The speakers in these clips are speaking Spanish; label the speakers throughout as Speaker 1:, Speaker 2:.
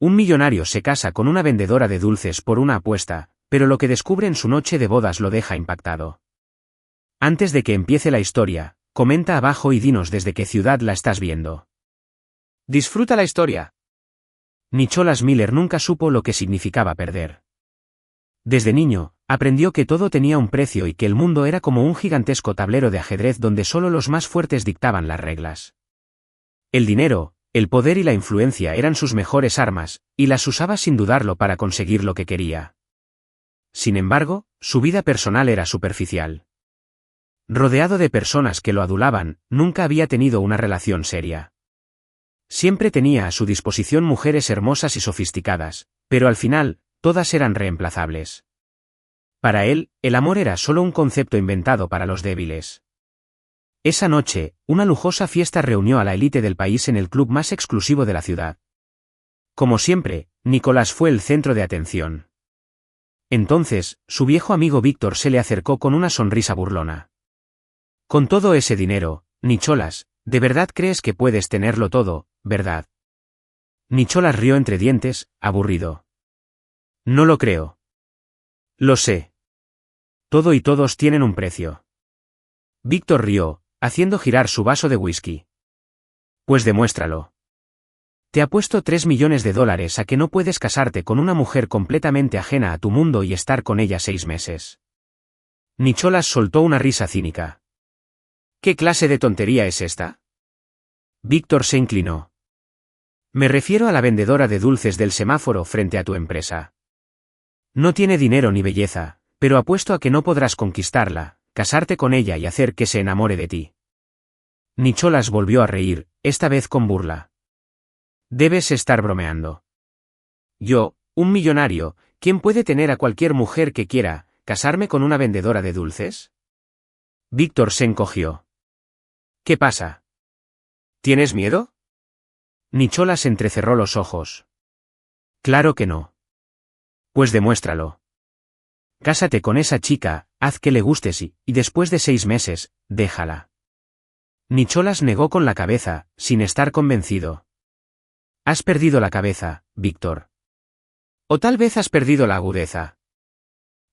Speaker 1: Un millonario se casa con una vendedora de dulces por una apuesta, pero lo que descubre en su noche de bodas lo deja impactado. Antes de que empiece la historia, comenta abajo y dinos desde qué ciudad la estás viendo.
Speaker 2: Disfruta la historia.
Speaker 1: Nicholas Miller nunca supo lo que significaba perder. Desde niño, aprendió que todo tenía un precio y que el mundo era como un gigantesco tablero de ajedrez donde solo los más fuertes dictaban las reglas. El dinero, el poder y la influencia eran sus mejores armas, y las usaba sin dudarlo para conseguir lo que quería. Sin embargo, su vida personal era superficial. Rodeado de personas que lo adulaban, nunca había tenido una relación seria. Siempre tenía a su disposición mujeres hermosas y sofisticadas, pero al final, todas eran reemplazables. Para él, el amor era solo un concepto inventado para los débiles. Esa noche, una lujosa fiesta reunió a la élite del país en el club más exclusivo de la ciudad. Como siempre, Nicholas fue el centro de atención. Entonces, su viejo amigo Víctor se le acercó con una sonrisa burlona. Con todo ese dinero, Nicholas, ¿de verdad crees que puedes tenerlo todo, verdad? Nicholas rió entre dientes, aburrido. No lo creo. Lo sé. Todo y todos tienen un precio. Víctor rió, haciendo girar su vaso de whisky. Pues demuéstralo. Te apuesto $3 millones a que no puedes casarte con una mujer completamente ajena a tu mundo y estar con ella 6 meses. Nicholas soltó una risa cínica. ¿Qué clase de tontería es esta? Víctor se inclinó. Me refiero a la vendedora de dulces del semáforo frente a tu empresa. No tiene dinero ni belleza, pero apuesto a que no podrás conquistarla, casarte con ella y hacer que se enamore de ti. Nicholas volvió a reír, esta vez con burla. Debes estar bromeando. Yo, un millonario, ¿quién puede tener a cualquier mujer que quiera, casarme con una vendedora de dulces? Víctor se encogió. ¿Qué pasa? ¿Tienes miedo? Nicholas entrecerró los ojos. Claro que no. Pues demuéstralo. Cásate con esa chica, haz que le gustes y después de 6 meses, déjala. Nicholas negó con la cabeza, sin estar convencido. Has perdido la cabeza, Víctor. O tal vez has perdido la agudeza.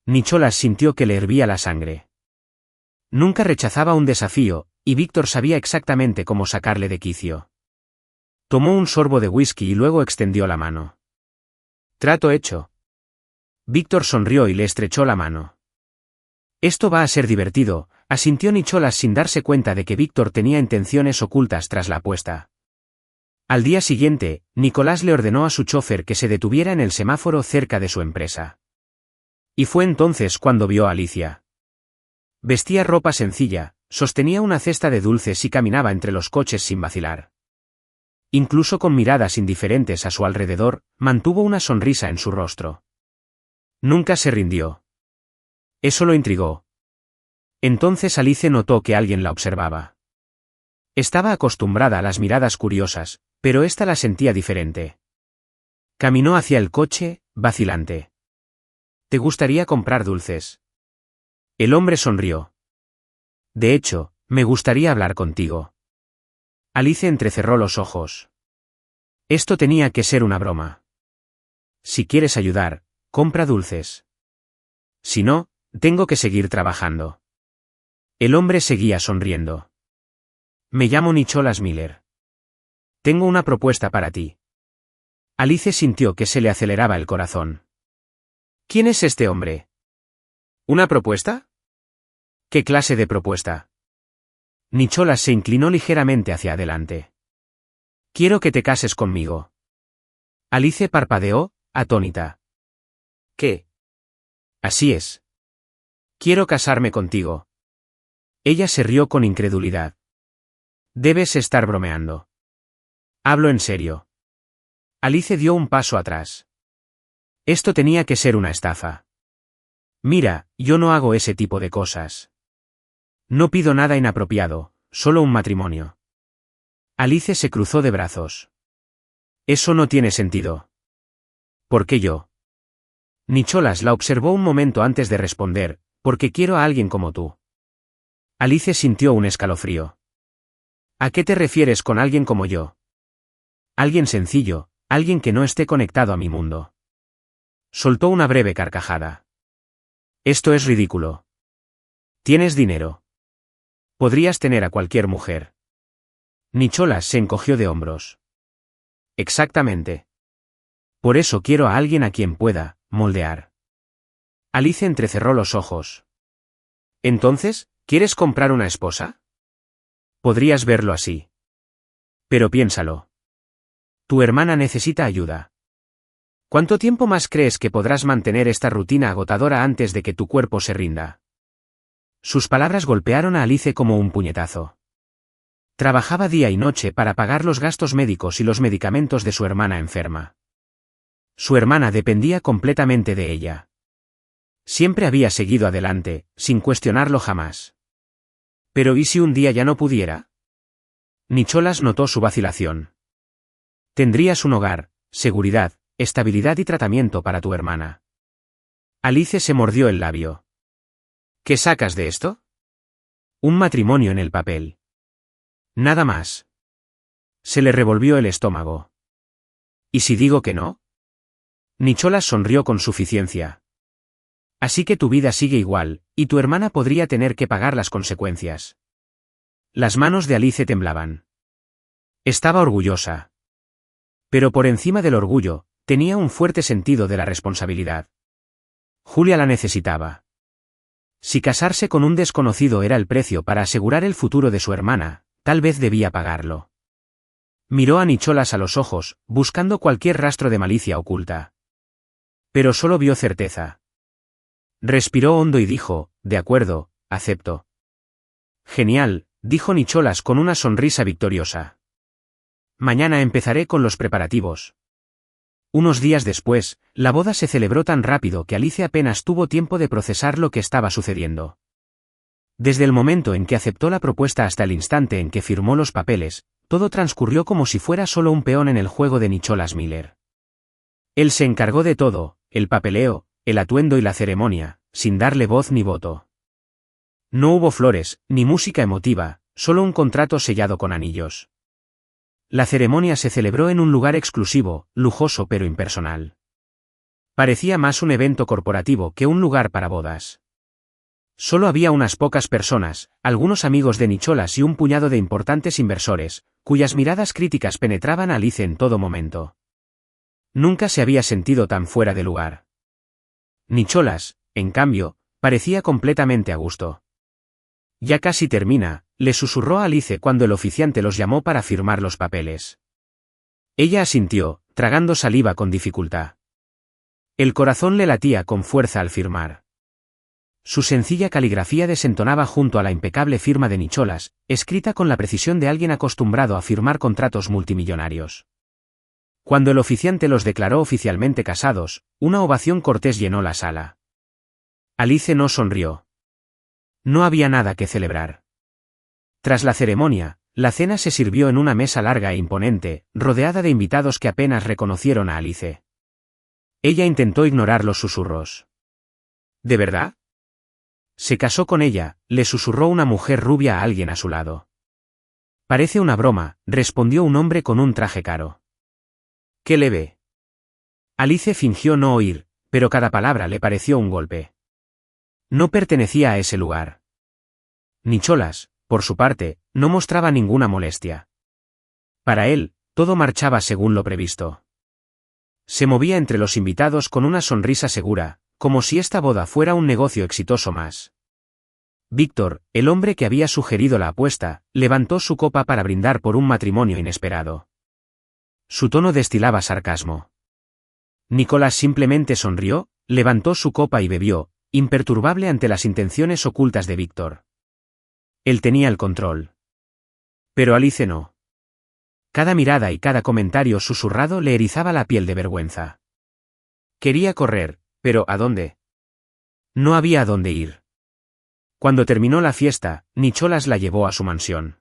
Speaker 1: Nicholas sintió que le hervía la sangre. Nunca rechazaba un desafío, y Víctor sabía exactamente cómo sacarle de quicio. Tomó un sorbo de whisky y luego extendió la mano. Trato hecho. Víctor sonrió y le estrechó la mano. Esto va a ser divertido, asintió Nicholas sin darse cuenta de que Víctor tenía intenciones ocultas tras la apuesta. Al día siguiente, Nicholas le ordenó a su chofer que se detuviera en el semáforo cerca de su empresa. Y fue entonces cuando vio a Alicia. Vestía ropa sencilla, sostenía una cesta de dulces y caminaba entre los coches sin vacilar. Incluso con miradas indiferentes a su alrededor, mantuvo una sonrisa en su rostro. Nunca se rindió. Eso lo intrigó. Entonces Alice notó que alguien la observaba. Estaba acostumbrada a las miradas curiosas, pero ésta la sentía diferente. Caminó hacia el coche, vacilante. ¿Te gustaría comprar dulces? El hombre sonrió. De hecho, me gustaría hablar contigo. Alice entrecerró los ojos. Esto tenía que ser una broma. Si quieres ayudar, compra dulces. Si no, tengo que seguir trabajando. El hombre seguía sonriendo. Me llamo Nicholas Miller. Tengo una propuesta para ti. Alice sintió que se le aceleraba el corazón. ¿Quién es este hombre? ¿Una propuesta? ¿Qué clase de propuesta? Nicholas se inclinó ligeramente hacia adelante. Quiero que te cases conmigo. Alice parpadeó, atónita. ¿Qué? Así es. Quiero casarme contigo. Ella se rió con incredulidad. Debes estar bromeando. Hablo en serio. Alice dio un paso atrás. Esto tenía que ser una estafa. Mira, yo no hago ese tipo de cosas. No pido nada inapropiado, solo un matrimonio. Alice se cruzó de brazos. Eso no tiene sentido. ¿Por qué yo? Nicholas la observó un momento antes de responder, porque quiero a alguien como tú. Alice sintió un escalofrío. ¿A qué te refieres con alguien como yo? Alguien sencillo, Alguien que no esté conectado a mi mundo. Soltó una breve carcajada. Esto es ridículo. Tienes dinero. Podrías tener a cualquier mujer. Nicholas se encogió de hombros. Exactamente. Por eso quiero a alguien a quien pueda moldear. Alice entrecerró los ojos. Entonces, ¿quieres comprar una esposa? Podrías verlo así. Pero piénsalo. Tu hermana necesita ayuda. ¿Cuánto tiempo más crees que podrás mantener esta rutina agotadora antes de que tu cuerpo se rinda? Sus palabras golpearon a Alice como un puñetazo. Trabajaba día y noche para pagar los gastos médicos y los medicamentos de su hermana enferma. Su hermana dependía completamente de ella. Siempre había seguido adelante, sin cuestionarlo jamás. Pero ¿y si un día ya no pudiera? Nicholas notó su vacilación. Tendrías un hogar, seguridad, estabilidad y tratamiento para tu hermana. Alice se mordió el labio. ¿Qué sacas de esto? Un matrimonio en el papel. Nada más. Se le revolvió el estómago. ¿Y si digo que no? Nicholas sonrió con suficiencia. Así que tu vida sigue igual, y tu hermana podría tener que pagar las consecuencias. Las manos de Alice temblaban. Estaba orgullosa. Pero por encima del orgullo, tenía un fuerte sentido de la responsabilidad. Julia la necesitaba. Si casarse con un desconocido era el precio para asegurar el futuro de su hermana, tal vez debía pagarlo. Miró a Nicholas a los ojos, buscando cualquier rastro de malicia oculta. Pero solo vio certeza. Respiró hondo y dijo, de acuerdo, acepto. Genial, dijo Nicholas con una sonrisa victoriosa. Mañana empezaré con los preparativos. Unos días después, la boda se celebró tan rápido que Alice apenas tuvo tiempo de procesar lo que estaba sucediendo. Desde el momento en que aceptó la propuesta hasta el instante en que firmó los papeles, todo transcurrió como si fuera solo un peón en el juego de Nicholas Miller. Él se encargó de todo, el papeleo, el atuendo y la ceremonia, sin darle voz ni voto. No hubo flores, ni música emotiva, solo un contrato sellado con anillos. La ceremonia se celebró en un lugar exclusivo, lujoso pero impersonal. Parecía más un evento corporativo que un lugar para bodas. Solo había unas pocas personas, algunos amigos de Nicholas y un puñado de importantes inversores, cuyas miradas críticas penetraban a Alice en todo momento. Nunca se había sentido tan fuera de lugar. Nicholas, en cambio, parecía completamente a gusto. Ya casi termina, le susurró a Alice cuando el oficiante los llamó para firmar los papeles. Ella asintió, tragando saliva con dificultad. El corazón le latía con fuerza al firmar. Su sencilla caligrafía desentonaba junto a la impecable firma de Nicholas, escrita con la precisión de alguien acostumbrado a firmar contratos multimillonarios. Cuando el oficiante los declaró oficialmente casados, una ovación cortés llenó la sala. Alice no sonrió. No había nada que celebrar. Tras la ceremonia, la cena se sirvió en una mesa larga e imponente, rodeada de invitados que apenas reconocieron a Alice. Ella intentó ignorar los susurros. ¿De verdad? Se casó con ella, le susurró una mujer rubia a alguien a su lado. Parece una broma, respondió un hombre con un traje caro. ¿Qué le ve? Alice fingió no oír, pero cada palabra le pareció un golpe. No pertenecía a ese lugar. Nicholas, por su parte, no mostraba ninguna molestia. Para él, todo marchaba según lo previsto. Se movía entre los invitados con una sonrisa segura, como si esta boda fuera un negocio exitoso más. Víctor, el hombre que había sugerido la apuesta, levantó su copa para brindar por un matrimonio inesperado. Su tono destilaba sarcasmo. Nicholas simplemente sonrió, levantó su copa y bebió, imperturbable ante las intenciones ocultas de Víctor. Él tenía el control. Pero Alice no. Cada mirada y cada comentario susurrado le erizaba la piel de vergüenza. Quería correr, pero ¿a dónde? No había a dónde ir. Cuando terminó la fiesta, Nicholas la llevó a su mansión.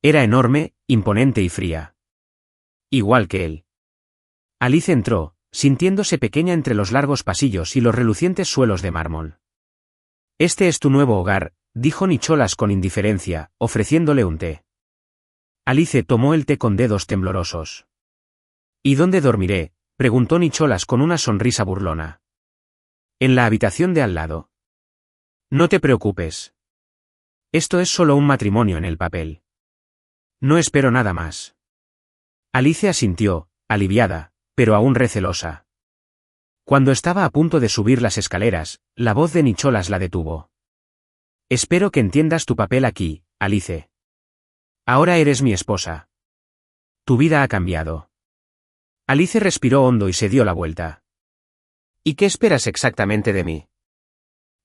Speaker 1: Era enorme, imponente y fría. Igual que él. Alice entró, sintiéndose pequeña entre los largos pasillos y los relucientes suelos de mármol. Este es tu nuevo hogar, dijo Nicholas con indiferencia, ofreciéndole un té. Alice tomó el té con dedos temblorosos. ¿Y dónde dormiré?, preguntó Nicholas con una sonrisa burlona. En la habitación de al lado. No te preocupes. Esto es solo un matrimonio en el papel. No espero nada más. Alice asintió, aliviada, pero aún recelosa. Cuando estaba a punto de subir las escaleras, la voz de Nicholas la detuvo. Espero que entiendas tu papel aquí, Alice. Ahora eres mi esposa. Tu vida ha cambiado. Alice respiró hondo y se dio la vuelta.
Speaker 2: ¿Y qué esperas exactamente de mí?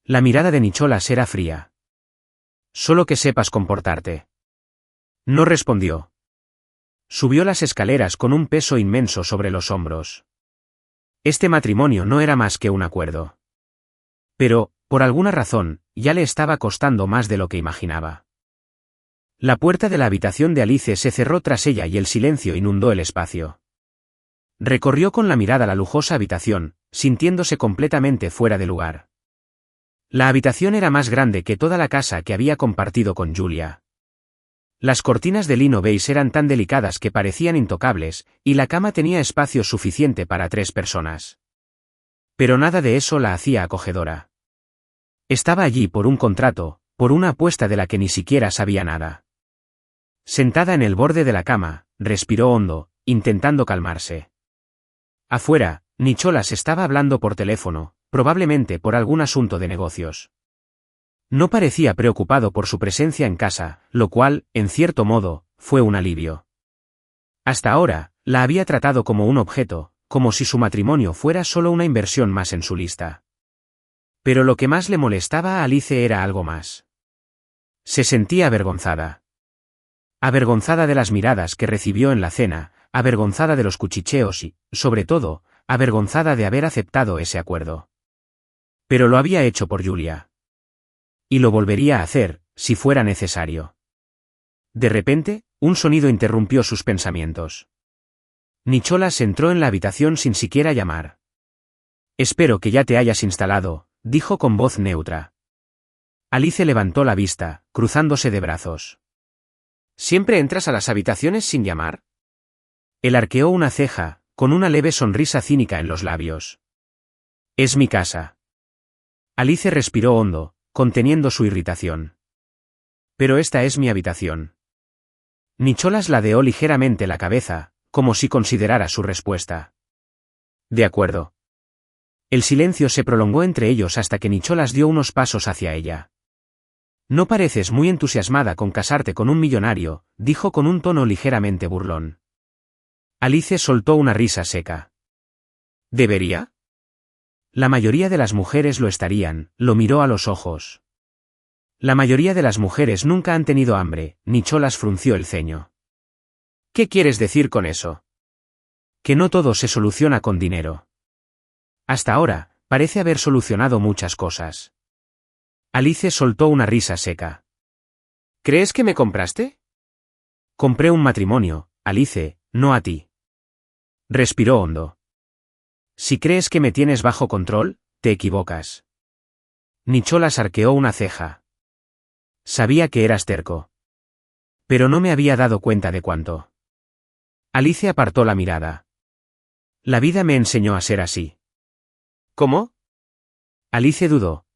Speaker 1: La mirada de Nicholas era fría. Solo que sepas comportarte. No respondió. Subió las escaleras con un peso inmenso sobre los hombros. Este matrimonio no era más que un acuerdo. Pero, por alguna razón, ya le estaba costando más de lo que imaginaba. La puerta de la habitación de Alice se cerró tras ella y el silencio inundó el espacio. Recorrió con la mirada la lujosa habitación, sintiéndose completamente fuera de lugar. La habitación era más grande que toda la casa que había compartido con Julia. Las cortinas de lino beige eran tan delicadas que parecían intocables, y la cama tenía espacio suficiente para 3 personas. Pero nada de eso la hacía acogedora. Estaba allí por un contrato, por una apuesta de la que ni siquiera sabía nada. Sentada en el borde de la cama, respiró hondo, intentando calmarse. Afuera, Nicholas estaba hablando por teléfono, probablemente por algún asunto de negocios. No parecía preocupado por su presencia en casa, lo cual, en cierto modo, fue un alivio. Hasta ahora, la había tratado como un objeto, como si su matrimonio fuera solo una inversión más en su lista. Pero lo que más le molestaba a Alice era algo más. Se sentía avergonzada. Avergonzada de las miradas que recibió en la cena, avergonzada de los cuchicheos y, sobre todo, avergonzada de haber aceptado ese acuerdo. Pero lo había hecho por Julia. Y lo volvería a hacer, si fuera necesario. De repente, un sonido interrumpió sus pensamientos. Nicholas entró en la habitación sin siquiera llamar. Espero que ya te hayas instalado, dijo con voz neutra. Alice levantó la vista, cruzándose de brazos.
Speaker 2: ¿Siempre entras a las habitaciones sin llamar?
Speaker 1: Él arqueó una ceja, con una leve sonrisa cínica en los labios. Es mi casa. Alice respiró hondo, conteniendo su irritación. Pero esta es mi habitación. Nicholas ladeó ligeramente la cabeza, como si considerara su respuesta. De acuerdo. El silencio se prolongó entre ellos hasta que Nicholas dio unos pasos hacia ella. No pareces muy entusiasmada con casarte con un millonario, dijo con un tono ligeramente burlón. Alice soltó una risa seca.
Speaker 2: ¿Debería?
Speaker 1: La mayoría de las mujeres lo estarían, lo miró a los ojos. La mayoría de las mujeres nunca han tenido hambre, Nicholas frunció el ceño.
Speaker 2: ¿Qué quieres decir con eso?
Speaker 1: Que no todo se soluciona con dinero. Hasta ahora, parece haber solucionado muchas cosas. Alice soltó una risa seca.
Speaker 2: ¿Crees que me compraste?
Speaker 1: Compré un matrimonio, Alice, no a ti. Respiró hondo. Si crees que me tienes bajo control, te equivocas. Nicholas arqueó una ceja. Sabía que eras terco. Pero no me había dado cuenta de cuánto. Alice apartó la mirada. La vida me enseñó a ser así.
Speaker 2: ¿Cómo?
Speaker 1: Alice dudó.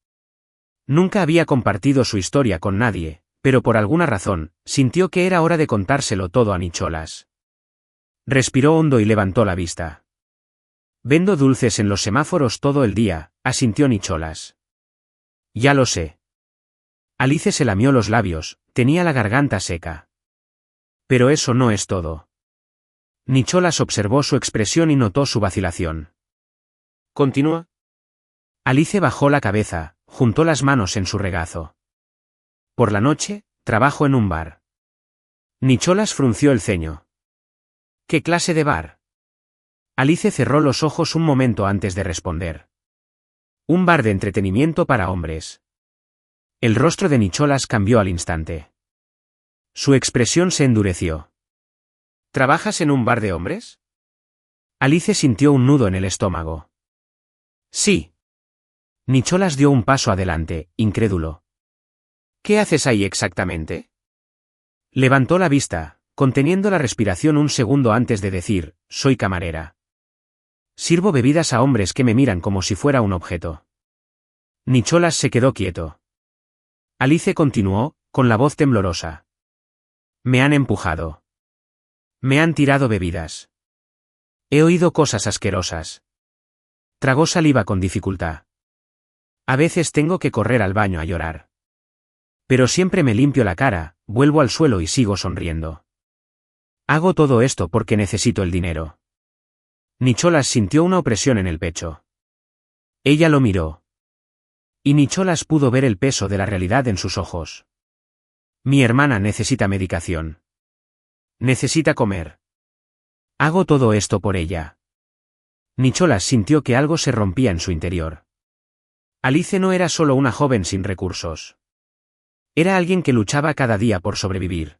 Speaker 1: Nunca había compartido su historia con nadie, pero por alguna razón, sintió que era hora de contárselo todo a Nicholas. Respiró hondo y levantó la vista. Vendo dulces en los semáforos todo el día, asintió Nicholas. Ya lo sé. Alice se lamió los labios, tenía la garganta seca. Pero eso no es todo. Nicholas observó su expresión y notó su vacilación.
Speaker 2: ¿Continúa?
Speaker 1: Alice bajó la cabeza, juntó las manos en su regazo. Por la noche, trabajo en un bar. Nicholas frunció el ceño. ¿Qué clase de bar? Alice cerró los ojos un momento antes de responder. Un bar de entretenimiento para hombres. El rostro de Nicholas cambió al instante. Su expresión se endureció.
Speaker 2: ¿Trabajas en un bar de hombres?
Speaker 1: Alice sintió un nudo en el estómago. Sí. Nicholas dio un paso adelante, incrédulo.
Speaker 2: ¿Qué haces ahí exactamente?
Speaker 1: Levantó la vista, conteniendo la respiración un segundo antes de decir, soy camarera. Sirvo bebidas a hombres que me miran como si fuera un objeto. Nicholas se quedó quieto. Alice continuó, con la voz temblorosa. Me han empujado. Me han tirado bebidas. He oído cosas asquerosas. Tragó saliva con dificultad. A veces tengo que correr al baño a llorar. Pero siempre me limpio la cara, vuelvo al suelo y sigo sonriendo. Hago todo esto porque necesito el dinero. Nicholas sintió una opresión en el pecho. Ella lo miró. Y Nicholas pudo ver el peso de la realidad en sus ojos. Mi hermana necesita medicación. Necesita comer. Hago todo esto por ella. Nicholas sintió que algo se rompía en su interior. Alice no era solo una joven sin recursos. Era alguien que luchaba cada día por sobrevivir.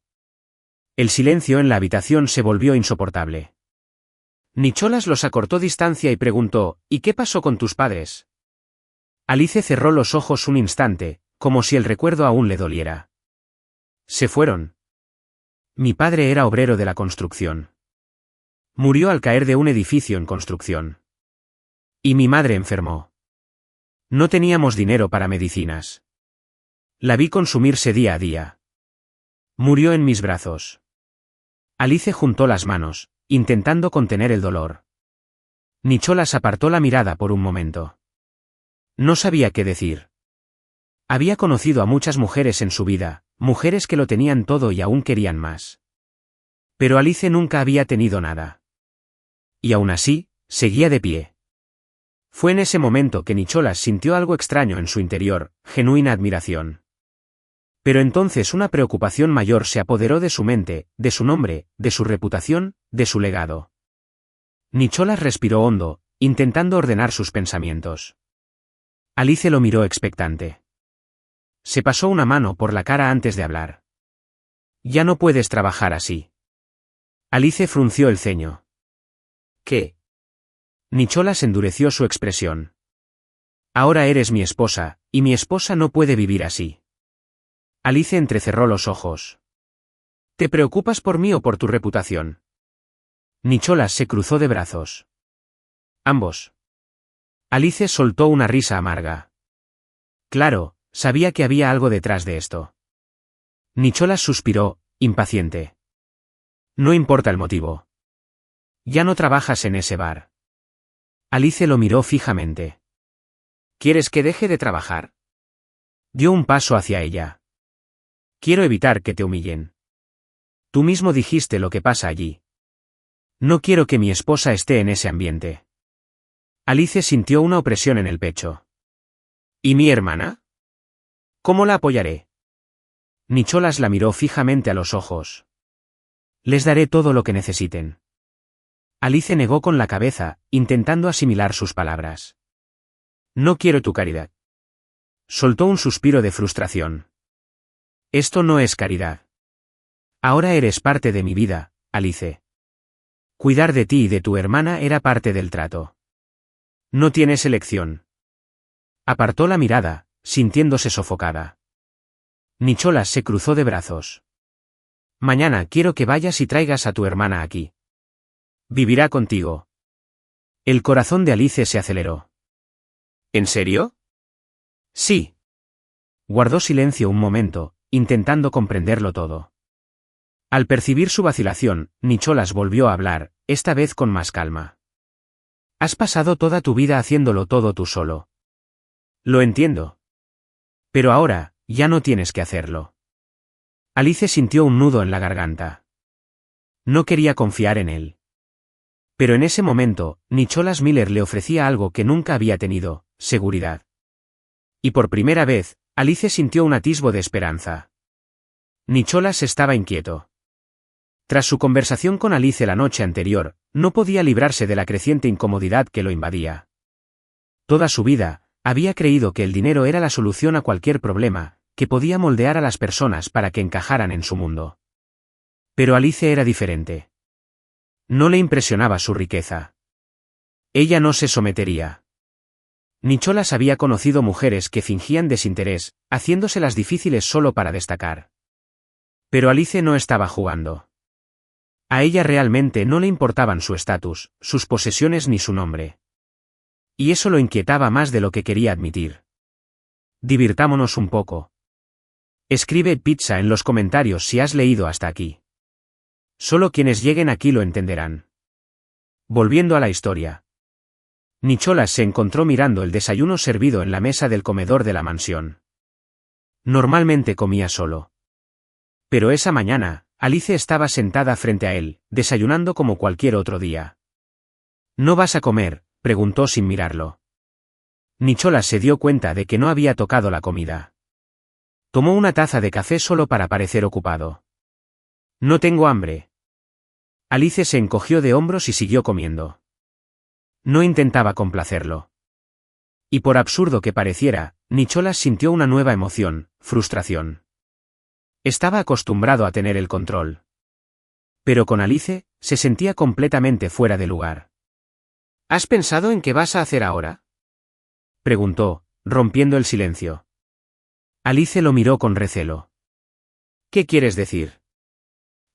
Speaker 1: El silencio en la habitación se volvió insoportable. Nicholas los acortó distancia y preguntó, ¿y qué pasó con tus padres? Alice cerró los ojos un instante, como si el recuerdo aún le doliera. Se fueron. Mi padre era obrero de la construcción. Murió al caer de un edificio en construcción. Y mi madre enfermó. No teníamos dinero para medicinas. La vi consumirse día a día. Murió en mis brazos. Alice juntó las manos, intentando contener el dolor. Nicholas apartó la mirada por un momento. No sabía qué decir. Había conocido a muchas mujeres en su vida, mujeres que lo tenían todo y aún querían más. Pero Alice nunca había tenido nada. Y aún así, seguía de pie. Fue en ese momento que Nicholas sintió algo extraño en su interior, genuina admiración. Pero entonces una preocupación mayor se apoderó de su mente, de su nombre, de su reputación, de su legado. Nicholas respiró hondo, intentando ordenar sus pensamientos. Alice lo miró expectante. Se pasó una mano por la cara antes de hablar. Ya no puedes trabajar así. Alice frunció el ceño. ¿Qué? Nicholas endureció su expresión. Ahora eres mi esposa, y mi esposa no puede vivir así. Alice entrecerró los ojos. ¿Te preocupas por mí o por tu reputación? Nicholas se cruzó de brazos. Ambos. Alice soltó una risa amarga. Claro, sabía que había algo detrás de esto. Nicholas suspiró, impaciente. No importa el motivo. Ya no trabajas en ese bar. Alice lo miró fijamente. ¿Quieres que deje de trabajar? Dio un paso hacia ella. Quiero evitar que te humillen. Tú mismo dijiste lo que pasa allí. No quiero que mi esposa esté en ese ambiente. Alice sintió una opresión en el pecho. ¿Y mi hermana? ¿Cómo la apoyaré? Nicholas la miró fijamente a los ojos. Les daré todo lo que necesiten. Alice negó con la cabeza, intentando asimilar sus palabras. No quiero tu caridad. Soltó un suspiro de frustración. Esto no es caridad. Ahora eres parte de mi vida, Alice. Cuidar de ti y de tu hermana era parte del trato. No tienes elección. Apartó la mirada, sintiéndose sofocada. Nicholas se cruzó de brazos. Mañana quiero que vayas y traigas a tu hermana aquí. Vivirá contigo. El corazón de Alice se aceleró. ¿En serio? Sí. Guardó silencio un momento, intentando comprenderlo todo. Al percibir su vacilación, Nicholas volvió a hablar, esta vez con más calma. Has pasado toda tu vida haciéndolo todo tú solo. Lo entiendo. Pero ahora, ya no tienes que hacerlo. Alice sintió un nudo en la garganta. No quería confiar en él. Pero en ese momento, Nicholas Miller le ofrecía algo que nunca había tenido, seguridad. Y por primera vez, Alice sintió un atisbo de esperanza. Nicholas estaba inquieto. Tras su conversación con Alice la noche anterior, no podía librarse de la creciente incomodidad que lo invadía. Toda su vida, había creído que el dinero era la solución a cualquier problema, que podía moldear a las personas para que encajaran en su mundo. Pero Alice era diferente. No le impresionaba su riqueza. Ella no se sometería. Nicholas había conocido mujeres que fingían desinterés, haciéndoselas difíciles solo para destacar. Pero Alice no estaba jugando. A ella realmente no le importaban su estatus, sus posesiones ni su nombre. Y eso lo inquietaba más de lo que quería admitir. Divirtámonos un poco. Escribe pizza en los comentarios si has leído hasta aquí. Solo quienes lleguen aquí lo entenderán. Volviendo a la historia. Nicholas se encontró mirando el desayuno servido en la mesa del comedor de la mansión. Normalmente comía solo. Pero esa mañana, Alice estaba sentada frente a él, desayunando como cualquier otro día. ¿No vas a comer?, preguntó sin mirarlo. Nicholas se dio cuenta de que no había tocado la comida. Tomó una taza de café solo para parecer ocupado. No tengo hambre. Alice se encogió de hombros y siguió comiendo. No intentaba complacerlo. Y por absurdo que pareciera, Nicholas sintió una nueva emoción, frustración. Estaba acostumbrado a tener el control. Pero con Alice, se sentía completamente fuera de lugar.
Speaker 2: ¿Has pensado en qué vas a hacer ahora?,
Speaker 1: preguntó, rompiendo el silencio. Alice lo miró con recelo.
Speaker 2: ¿Qué quieres decir?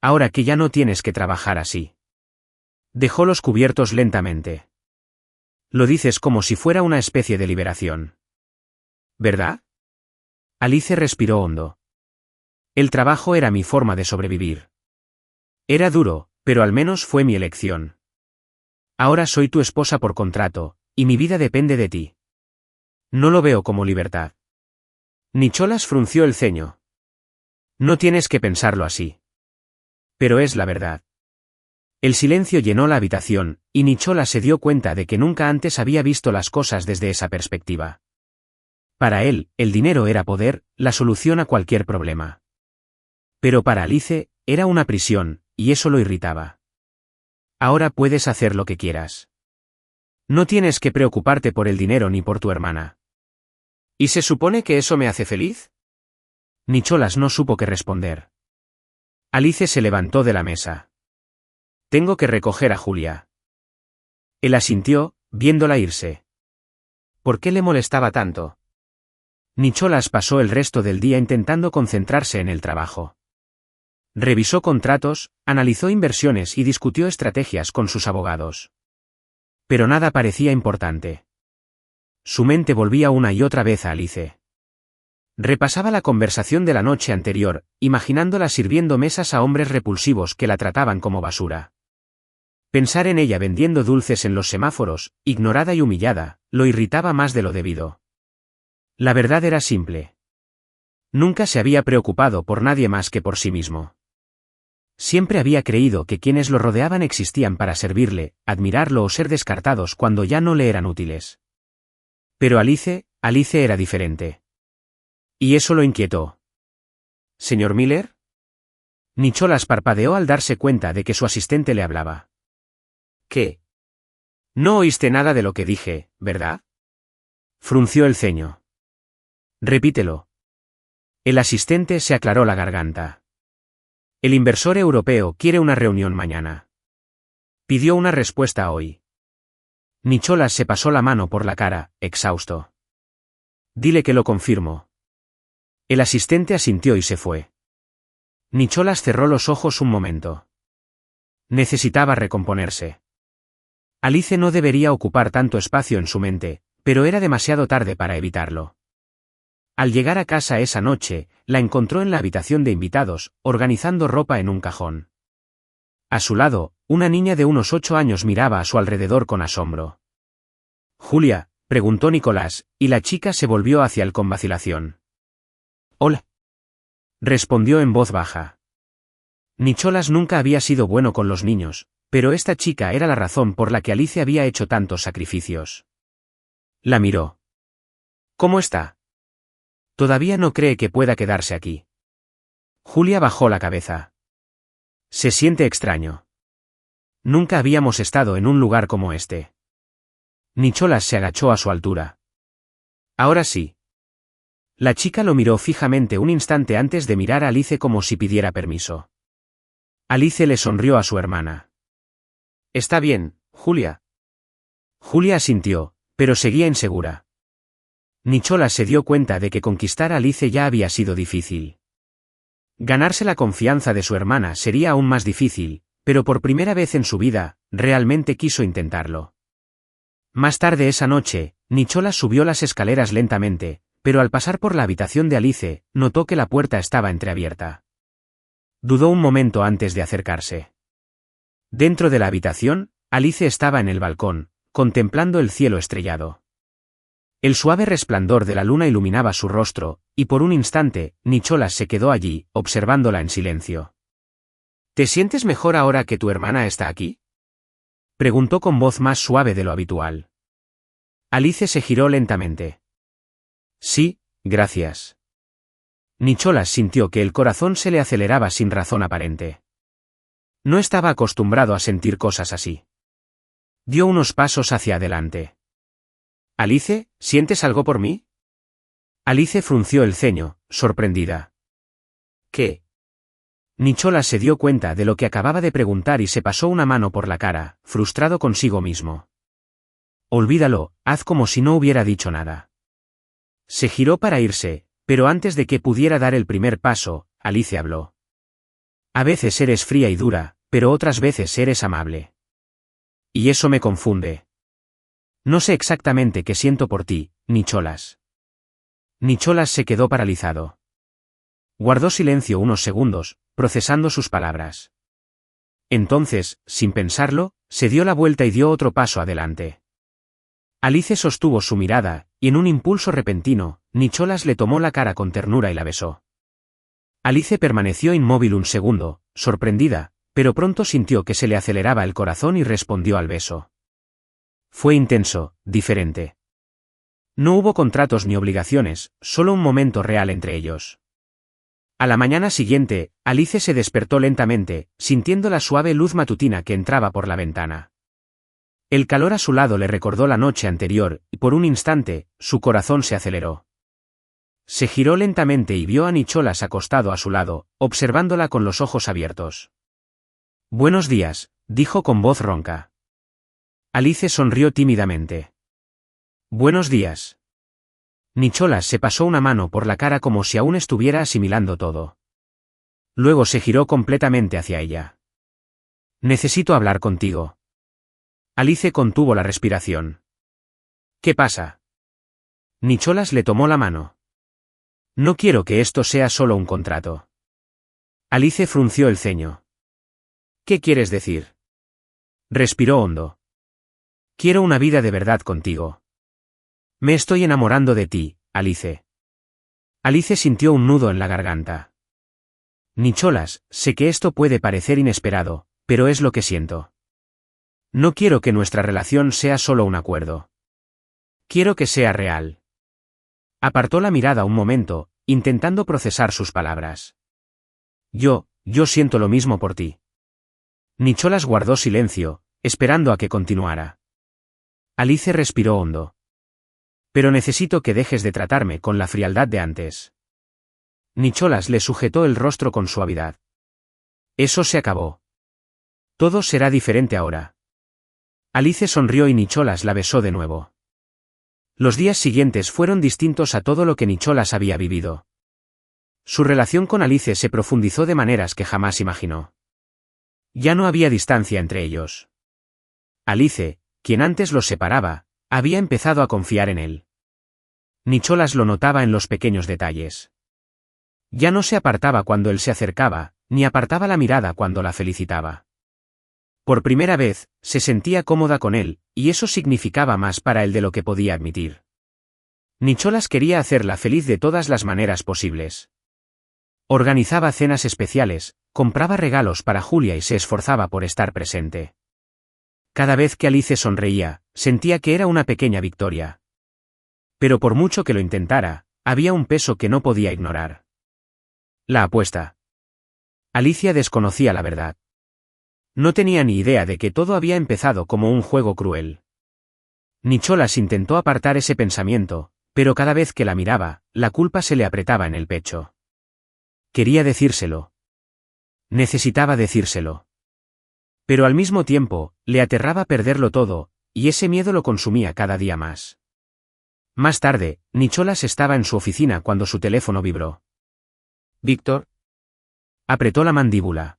Speaker 1: Ahora que ya no tienes que trabajar así. Dejó los cubiertos lentamente. Lo dices como si fuera una especie de liberación.
Speaker 2: ¿Verdad?
Speaker 1: Alice respiró hondo. El trabajo era mi forma de sobrevivir. Era duro, pero al menos fue mi elección. Ahora soy tu esposa por contrato, y mi vida depende de ti. No lo veo como libertad.
Speaker 2: Nicholas frunció el ceño.
Speaker 1: No tienes que pensarlo así. Pero es la verdad. El silencio llenó la habitación, y Nicholas se dio cuenta de que nunca antes había visto las cosas desde esa perspectiva. Para él, el dinero era poder, la solución a cualquier problema. Pero para Alice, era una prisión, y eso lo irritaba. Ahora puedes hacer lo que quieras. No tienes que preocuparte por el dinero ni por tu hermana.
Speaker 2: ¿Y se supone que eso me hace feliz?
Speaker 1: Nicholas no supo qué responder. Alice se levantó de la mesa. Tengo que recoger a Julia. Él asintió, viéndola irse.
Speaker 2: ¿Por qué le molestaba tanto?
Speaker 1: Nicholas pasó el resto del día intentando concentrarse en el trabajo. Revisó contratos, analizó inversiones y discutió estrategias con sus abogados. Pero nada parecía importante. Su mente volvía una y otra vez a Alice. Repasaba la conversación de la noche anterior, imaginándola sirviendo mesas a hombres repulsivos que la trataban como basura. Pensar en ella vendiendo dulces en los semáforos, ignorada y humillada, lo irritaba más de lo debido. La verdad era simple. Nunca se había preocupado por nadie más que por sí mismo. Siempre había creído que quienes lo rodeaban existían para servirle, admirarlo o ser descartados cuando ya no le eran útiles. Pero Alice era diferente. Y eso lo inquietó.
Speaker 2: ¿Señor Miller?
Speaker 1: Nicholas parpadeó al darse cuenta de que su asistente le hablaba.
Speaker 2: ¿Qué? No oíste nada de lo que dije, ¿verdad?
Speaker 1: Frunció el ceño. Repítelo. El asistente se aclaró la garganta. El inversor europeo quiere una reunión mañana. Pidió una respuesta hoy. Nicholas se pasó la mano por la cara, exhausto. Dile que lo confirmo. El asistente asintió y se fue. Nicholas cerró los ojos un momento. Necesitaba recomponerse. Alice no debería ocupar tanto espacio en su mente, pero era demasiado tarde para evitarlo. Al llegar a casa esa noche, la encontró en la habitación de invitados, organizando ropa en un cajón. A su lado, una niña de unos 8 años miraba a su alrededor con asombro. «Julia», preguntó Nicolás, y la chica se volvió hacia él con vacilación. «Hola», respondió en voz baja. Nicholas nunca había sido bueno con los niños, pero esta chica era la razón por la que Alice había hecho tantos sacrificios. La miró. «¿Cómo está? Todavía no cree que pueda quedarse aquí». Julia bajó la cabeza. «Se siente extraño. Nunca habíamos estado en un lugar como este». Nicholas se agachó a su altura. «Ahora sí». La chica lo miró fijamente un instante antes de mirar a Alice como si pidiera permiso. Alice le sonrió a su hermana.
Speaker 2: «Está bien, Julia».
Speaker 1: Julia asintió, pero seguía insegura. Nicholas se dio cuenta de que conquistar a Alice ya había sido difícil. Ganarse la confianza de su hermana sería aún más difícil, pero por primera vez en su vida, realmente quiso intentarlo. Más tarde esa noche, Nicholas subió las escaleras lentamente, pero al pasar por la habitación de Alice, notó que la puerta estaba entreabierta. Dudó un momento antes de acercarse. Dentro de la habitación, Alice estaba en el balcón, contemplando el cielo estrellado. El suave resplandor de la luna iluminaba su rostro, y por un instante, Nicholas se quedó allí, observándola en silencio. ¿Te sientes mejor ahora que tu hermana está aquí?, preguntó con voz más suave de lo habitual. Alice se giró lentamente. Sí, gracias. Nicholas sintió que el corazón se le aceleraba sin razón aparente. No estaba acostumbrado a sentir cosas así. Dio unos pasos hacia adelante. Alice, ¿sientes algo por mí? Alice frunció el ceño, sorprendida. ¿Qué? Nicholas se dio cuenta de lo que acababa de preguntar y se pasó una mano por la cara, frustrado consigo mismo. Olvídalo, haz como si no hubiera dicho nada. Se giró para irse, pero antes de que pudiera dar el primer paso, Alice habló. A veces eres fría y dura, pero otras veces eres amable. Y eso me confunde. No sé exactamente qué siento por ti, Nicholas. Nicholas se quedó paralizado. Guardó silencio unos segundos, procesando sus palabras. Entonces, sin pensarlo, se dio la vuelta y dio otro paso adelante. Alice sostuvo su mirada, y en un impulso repentino, Nicholas le tomó la cara con ternura y la besó. Alice permaneció inmóvil un segundo, sorprendida, pero pronto sintió que se le aceleraba el corazón y respondió al beso. Fue intenso, diferente. No hubo contratos ni obligaciones, solo un momento real entre ellos. A la mañana siguiente, Alice se despertó lentamente, sintiendo la suave luz matutina que entraba por la ventana. El calor a su lado le recordó la noche anterior, y por un instante, su corazón se aceleró. Se giró lentamente y vio a Nicholas acostado a su lado, observándola con los ojos abiertos. Buenos días, dijo con voz ronca. Alice sonrió tímidamente. Buenos días. Nicholas se pasó una mano por la cara como si aún estuviera asimilando todo. Luego se giró completamente hacia ella. Necesito hablar contigo. Alice contuvo la respiración. ¿Qué pasa? Nicholas le tomó la mano. No quiero que esto sea solo un contrato. Alice frunció el ceño. ¿Qué quieres decir? Respiró hondo. Quiero una vida de verdad contigo. Me estoy enamorando de ti, Alice. Alice sintió un nudo en la garganta. Nicholas, sé que esto puede parecer inesperado, pero es lo que siento. No quiero que nuestra relación sea solo un acuerdo. Quiero que sea real. Apartó la mirada un momento, intentando procesar sus palabras. Yo siento lo mismo por ti. Nicholas guardó silencio, esperando a que continuara. Alice respiró hondo. Pero necesito que dejes de tratarme con la frialdad de antes. Nicholas le sujetó el rostro con suavidad. Eso se acabó. Todo será diferente ahora. Alice sonrió y Nicholas la besó de nuevo. Los días siguientes fueron distintos a todo lo que Nicholas había vivido. Su relación con Alice se profundizó de maneras que jamás imaginó. Ya no había distancia entre ellos. Alice, quien antes los separaba, había empezado a confiar en él. Nicholas lo notaba en los pequeños detalles. Ya no se apartaba cuando él se acercaba, ni apartaba la mirada cuando la felicitaba. Por primera vez, se sentía cómoda con él, y eso significaba más para él de lo que podía admitir. Nicholas quería hacerla feliz de todas las maneras posibles. Organizaba cenas especiales, compraba regalos para Julia y se esforzaba por estar presente. Cada vez que Alice sonreía, sentía que era una pequeña victoria. Pero por mucho que lo intentara, había un peso que no podía ignorar. La apuesta. Alicia desconocía la verdad. No tenía ni idea de que todo había empezado como un juego cruel. Nicholas intentó apartar ese pensamiento, pero cada vez que la miraba, la culpa se le apretaba en el pecho. Quería decírselo. Necesitaba decírselo. Pero al mismo tiempo, le aterraba perderlo todo, y ese miedo lo consumía cada día más. Más tarde, Nicholas estaba en su oficina cuando su teléfono vibró. ¿Víctor? Apretó la mandíbula.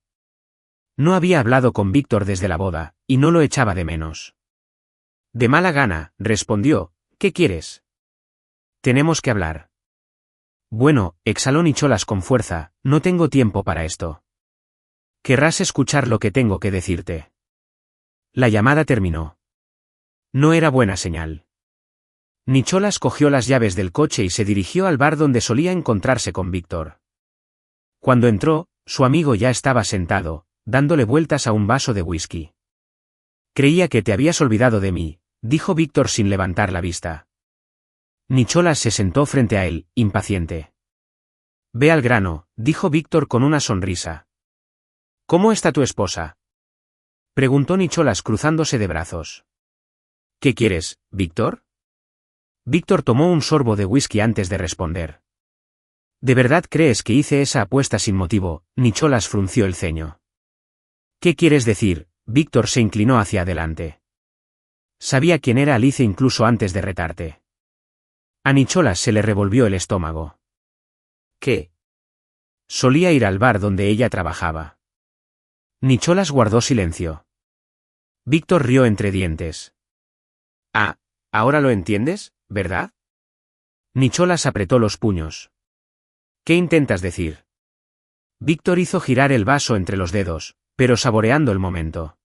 Speaker 1: No había hablado con Víctor desde la boda, y no lo echaba de menos. De mala gana, respondió, ¿qué quieres? Tenemos que hablar. Bueno, exhaló Nicholas con fuerza, no tengo tiempo para esto. Querrás escuchar lo que tengo que decirte. La llamada terminó. No era buena señal. Nicholas cogió las llaves del coche y se dirigió al bar donde solía encontrarse con Víctor. Cuando entró, su amigo ya estaba sentado, dándole vueltas a un vaso de whisky. Creía que te habías olvidado de mí, dijo Víctor sin levantar la vista. Nicholas se sentó frente a él, impaciente. Ve al grano, dijo Víctor con una sonrisa. ¿Cómo está tu esposa? Preguntó Nicholas cruzándose de brazos. ¿Qué quieres, Víctor? Víctor tomó un sorbo de whisky antes de responder. ¿De verdad crees que hice esa apuesta sin motivo? Nicholas frunció el ceño. ¿Qué quieres decir? Víctor se inclinó hacia adelante. Sabía quién era Alice incluso antes de retarte. A Nicholas se le revolvió el estómago. ¿Qué? Solía ir al bar donde ella trabajaba. Nicholas guardó silencio. Víctor rió entre dientes. Ah, ¿ahora lo entiendes, verdad? Nicholas apretó los puños. ¿Qué intentas decir? Víctor hizo girar el vaso entre los dedos, pero saboreando el momento.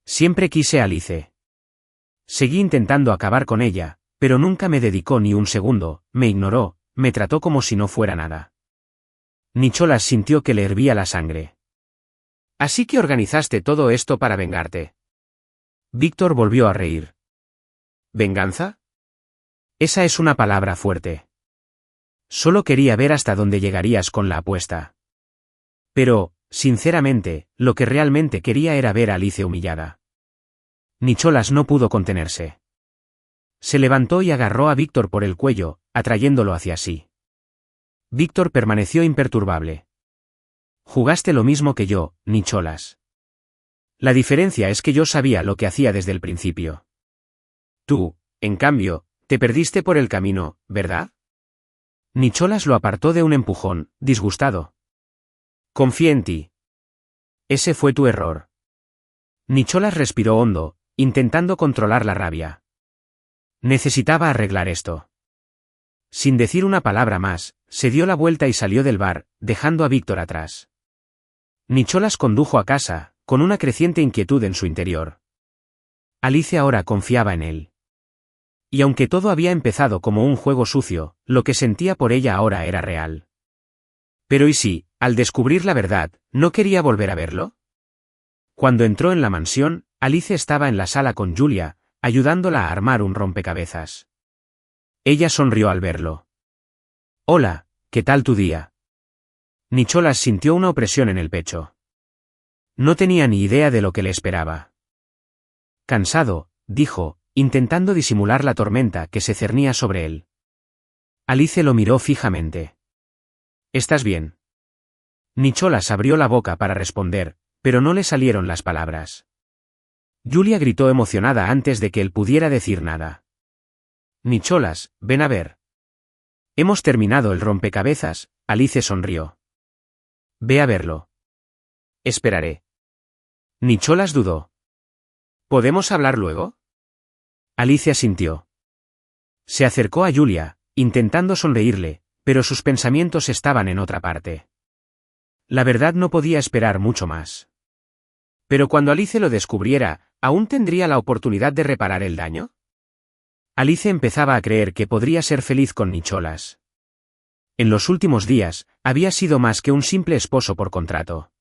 Speaker 1: Siempre quise a Alice. Seguí intentando acabar con ella, pero nunca me dedicó ni un segundo, me ignoró, me trató como si no fuera nada. Nicholas sintió que le hervía la sangre. Así que organizaste todo esto para vengarte. Víctor volvió a reír. ¿Venganza? Esa es una palabra fuerte. Solo quería ver hasta dónde llegarías con la apuesta. Pero, sinceramente, lo que realmente quería era ver a Alice humillada. Nicholas no pudo contenerse. Se levantó y agarró a Víctor por el cuello, atrayéndolo hacia sí. Víctor permaneció imperturbable. Jugaste lo mismo que yo, Nicholas. La diferencia es que yo sabía lo que hacía desde el principio. Tú, en cambio, te perdiste por el camino, ¿verdad? Nicholas lo apartó de un empujón, disgustado. Confié en ti. Ese fue tu error. Nicholas respiró hondo, intentando controlar la rabia. Necesitaba arreglar esto. Sin decir una palabra más, se dio la vuelta y salió del bar, dejando a Víctor atrás. Nicholas condujo a casa, con una creciente inquietud en su interior. Alice ahora confiaba en él. Y aunque todo había empezado como un juego sucio, lo que sentía por ella ahora era real. Pero ¿y si, al descubrir la verdad, no quería volver a verlo? Cuando entró en la mansión, Alice estaba en la sala con Julia, ayudándola a armar un rompecabezas. Ella sonrió al verlo. Hola, ¿qué tal tu día? Nicholas sintió una opresión en el pecho. No tenía ni idea de lo que le esperaba. Cansado, dijo, intentando disimular la tormenta que se cernía sobre él. Alice lo miró fijamente. ¿Estás bien? Nicholas abrió la boca para responder, pero no le salieron las palabras. Julia gritó emocionada antes de que él pudiera decir nada. Nicholas, ven a ver. Hemos terminado el rompecabezas, Alice sonrió. Ve a verlo. Esperaré. Nicholas dudó. ¿Podemos hablar luego? Alice asintió. Se acercó a Julia, intentando sonreírle, pero sus pensamientos estaban en otra parte. La verdad no podía esperar mucho más. Pero cuando Alice lo descubriera, ¿aún tendría la oportunidad de reparar el daño? Alice empezaba a creer que podría ser feliz con Nicholas. En los últimos días, había sido más que un simple esposo por contrato.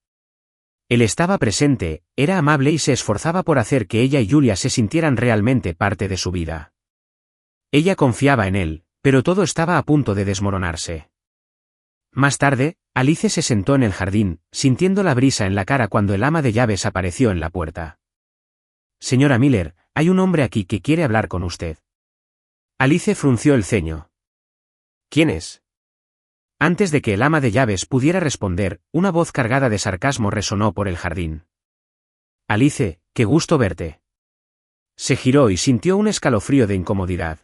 Speaker 1: Él estaba presente, era amable y se esforzaba por hacer que ella y Julia se sintieran realmente parte de su vida. Ella confiaba en él, pero todo estaba a punto de desmoronarse. Más tarde, Alice se sentó en el jardín, sintiendo la brisa en la cara cuando el ama de llaves apareció en la puerta. Señora Miller, hay un hombre aquí que quiere hablar con usted. Alice frunció el ceño. ¿Quién es? Antes de que el ama de llaves pudiera responder, una voz cargada de sarcasmo resonó por el jardín. Alice, qué gusto verte. Se giró y sintió un escalofrío de incomodidad.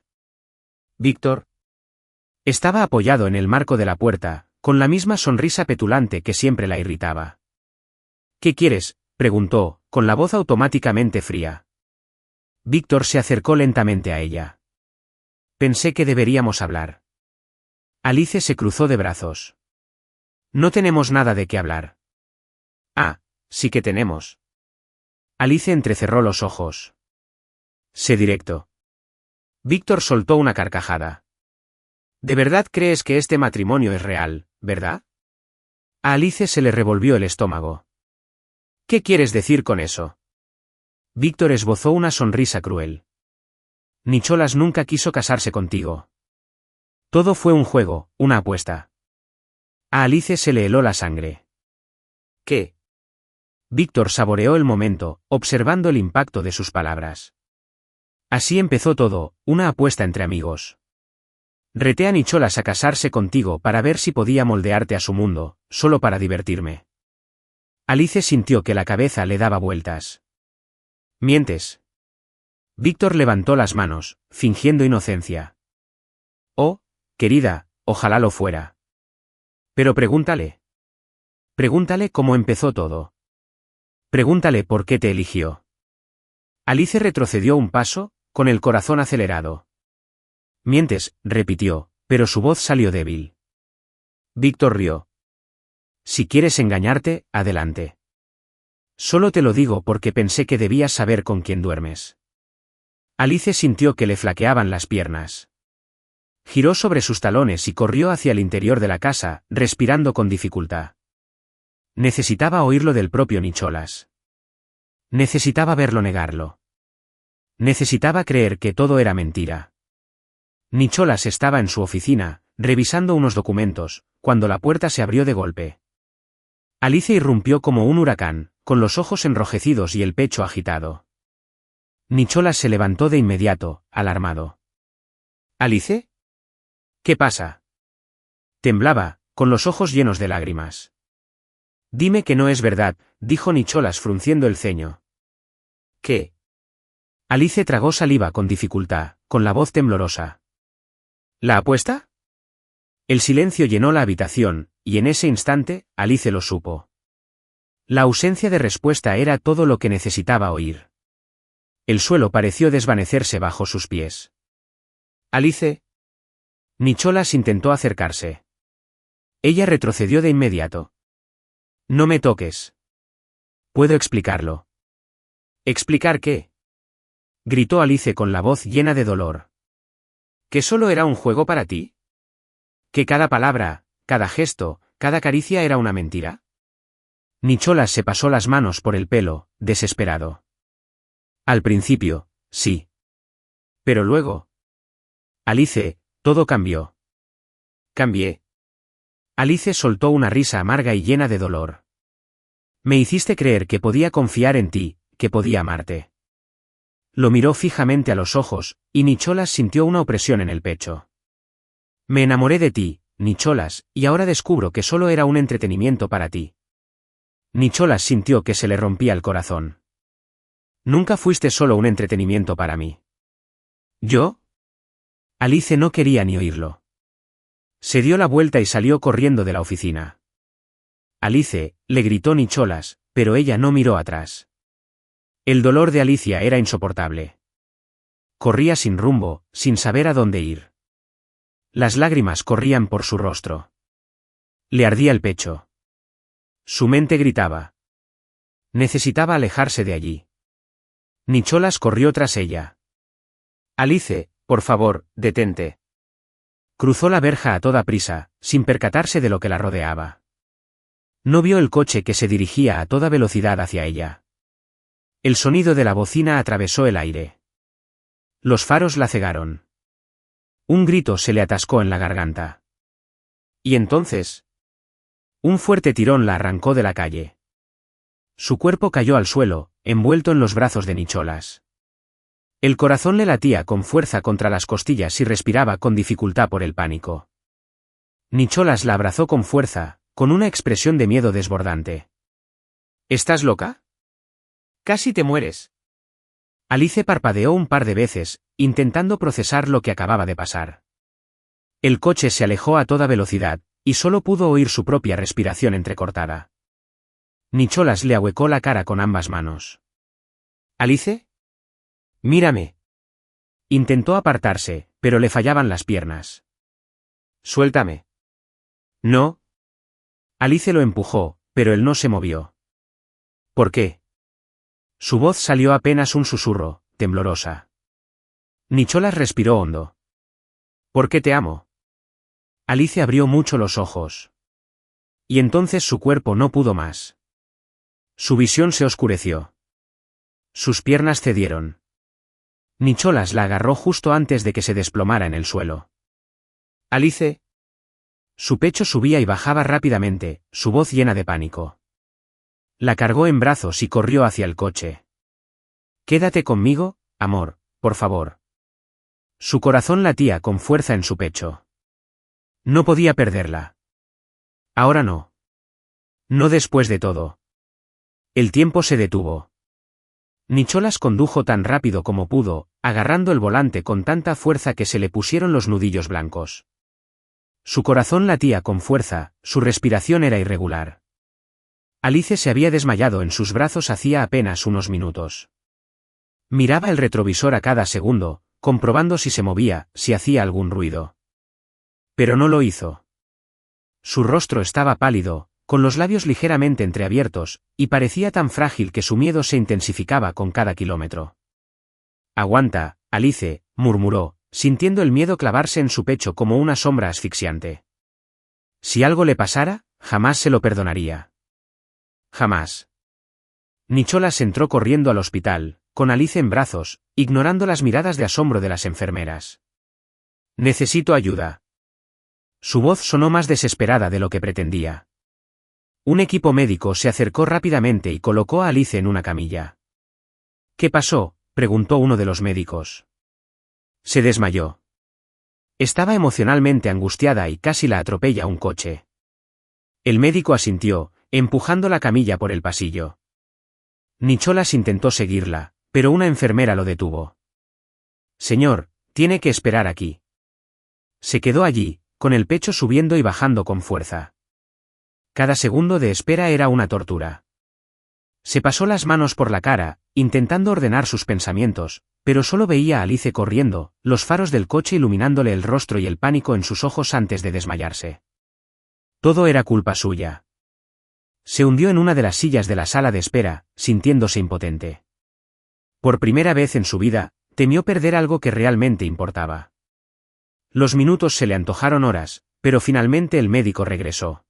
Speaker 1: Víctor. Estaba apoyado en el marco de la puerta, con la misma sonrisa petulante que siempre la irritaba. ¿Qué quieres, preguntó, con la voz automáticamente fría. Víctor se acercó lentamente a ella. Pensé que deberíamos hablar. Alice se cruzó de brazos. No tenemos nada de qué hablar. Ah, sí que tenemos. Alice entrecerró los ojos. Sé directo. Víctor soltó una carcajada. ¿De verdad crees que este matrimonio es real, verdad? A Alice se le revolvió el estómago. ¿Qué quieres decir con eso? Víctor esbozó una sonrisa cruel. Nicholas nunca quiso casarse contigo. Todo fue un juego, una apuesta. A Alice se le heló la sangre. ¿Qué? Víctor saboreó el momento, observando el impacto de sus palabras. Así empezó todo, una apuesta entre amigos. Reté a Nicholas a casarse contigo para ver si podía moldearte a su mundo, solo para divertirme. Alice sintió que la cabeza le daba vueltas. ¿Mientes? Víctor levantó las manos, fingiendo inocencia. Oh, querida, ojalá lo fuera. Pero pregúntale. Pregúntale cómo empezó todo. Pregúntale por qué te eligió. Alice retrocedió un paso, con el corazón acelerado. Mientes, repitió, pero su voz salió débil. Víctor rió. Si quieres engañarte, adelante. Solo te lo digo porque pensé que debías saber con quién duermes. Alice sintió que le flaqueaban las piernas. Giró sobre sus talones y corrió hacia el interior de la casa, respirando con dificultad. Necesitaba oírlo del propio Nicholas. Necesitaba verlo negarlo. Necesitaba creer que todo era mentira. Nicholas estaba en su oficina, revisando unos documentos, cuando la puerta se abrió de golpe. Alice irrumpió como un huracán, con los ojos enrojecidos y el pecho agitado. Nicholas se levantó de inmediato, alarmado. ¿Alice? ¿Qué pasa? Temblaba, con los ojos llenos de lágrimas. Dime que no es verdad, dijo Nicholas frunciendo el ceño. ¿Qué? Alice tragó saliva con dificultad, con la voz temblorosa. ¿La apuesta? El silencio llenó la habitación, y en ese instante, Alice lo supo. La ausencia de respuesta era todo lo que necesitaba oír. El suelo pareció desvanecerse bajo sus pies. Alice. Nicholas intentó acercarse. Ella retrocedió de inmediato. No me toques. Puedo explicarlo. ¿Explicar qué? Gritó Alice con la voz llena de dolor. ¿Que solo era un juego para ti? ¿Que cada palabra, cada gesto, cada caricia era una mentira? Nicholas se pasó las manos por el pelo, desesperado. Al principio, sí. Pero luego. Alice, todo cambió. Cambié. Alice soltó una risa amarga y llena de dolor. Me hiciste creer que podía confiar en ti, que podía amarte. Lo miró fijamente a los ojos, y Nicholas sintió una opresión en el pecho. Me enamoré de ti, Nicholas, y ahora descubro que solo era un entretenimiento para ti. Nicholas sintió que se le rompía el corazón. Nunca fuiste solo un entretenimiento para mí. ¿Yo? Alice no quería ni oírlo. Se dio la vuelta y salió corriendo de la oficina. Alice, le gritó Nicholas, pero ella no miró atrás. El dolor de Alicia era insoportable. Corría sin rumbo, sin saber a dónde ir. Las lágrimas corrían por su rostro. Le ardía el pecho. Su mente gritaba. Necesitaba alejarse de allí. Nicholas corrió tras ella. Alice, por favor, detente. Cruzó la verja a toda prisa, sin percatarse de lo que la rodeaba. No vio el coche que se dirigía a toda velocidad hacia ella. El sonido de la bocina atravesó el aire. Los faros la cegaron. Un grito se le atascó en la garganta. ¿Y entonces? Un fuerte tirón la arrancó de la calle. Su cuerpo cayó al suelo, envuelto en los brazos de Nicholas. El corazón le latía con fuerza contra las costillas y respiraba con dificultad por el pánico. Nicholas la abrazó con fuerza, con una expresión de miedo desbordante. ¿Estás loca? Casi te mueres. Alice parpadeó un par de veces, intentando procesar lo que acababa de pasar. El coche se alejó a toda velocidad, y solo pudo oír su propia respiración entrecortada. Nicholas le ahuecó la cara con ambas manos.
Speaker 2: ¿Alice?
Speaker 1: Mírame. Intentó apartarse, pero le fallaban las piernas.
Speaker 2: Suéltame.
Speaker 1: No. Alice lo empujó, pero él no se movió.
Speaker 2: ¿Por qué?
Speaker 1: Su voz salió apenas un susurro, temblorosa. Nicholas respiró hondo.
Speaker 2: ¿Por qué te amo?
Speaker 1: Alice abrió mucho los ojos. Y entonces su cuerpo no pudo más. Su visión se oscureció. Sus piernas cedieron. Nicholas la agarró justo antes de que se desplomara en el suelo.
Speaker 2: Alice.
Speaker 1: Su pecho subía y bajaba rápidamente, su voz llena de pánico. La cargó en brazos y corrió hacia el coche. Quédate conmigo, amor, por favor. Su corazón latía con fuerza en su pecho. No podía perderla. Ahora no. No después de todo. El tiempo se detuvo. Nicholas condujo tan rápido como pudo, agarrando el volante con tanta fuerza que se le pusieron los nudillos blancos. Su corazón latía con fuerza, su respiración era irregular. Alice se había desmayado en sus brazos hacía apenas unos minutos. Miraba el retrovisor a cada segundo, comprobando si se movía, si hacía algún ruido. Pero no lo hizo. Su rostro estaba pálido, con los labios ligeramente entreabiertos, y parecía tan frágil que su miedo se intensificaba con cada kilómetro. Aguanta, Alice, murmuró, sintiendo el miedo clavarse en su pecho como una sombra asfixiante. Si algo le pasara, jamás se lo perdonaría. Jamás. Nicholas entró corriendo al hospital, con Alice en brazos, ignorando las miradas de asombro de las enfermeras. Necesito ayuda. Su voz sonó más desesperada de lo que pretendía. Un equipo médico se acercó rápidamente y colocó a Alice en una camilla. ¿Qué pasó?, preguntó uno de los médicos. Se desmayó. Estaba emocionalmente angustiada y casi la atropella un coche. El médico asintió, empujando la camilla por el pasillo. Nicholas intentó seguirla, pero una enfermera lo detuvo. Señor, tiene que esperar aquí. Se quedó allí, con el pecho subiendo y bajando con fuerza. Cada segundo de espera era una tortura. Se pasó las manos por la cara, intentando ordenar sus pensamientos, pero solo veía a Alice corriendo, los faros del coche iluminándole el rostro y el pánico en sus ojos antes de desmayarse. Todo era culpa suya. Se hundió en una de las sillas de la sala de espera, sintiéndose impotente. Por primera vez en su vida, temió perder algo que realmente importaba. Los minutos se le antojaron horas, pero finalmente el médico regresó.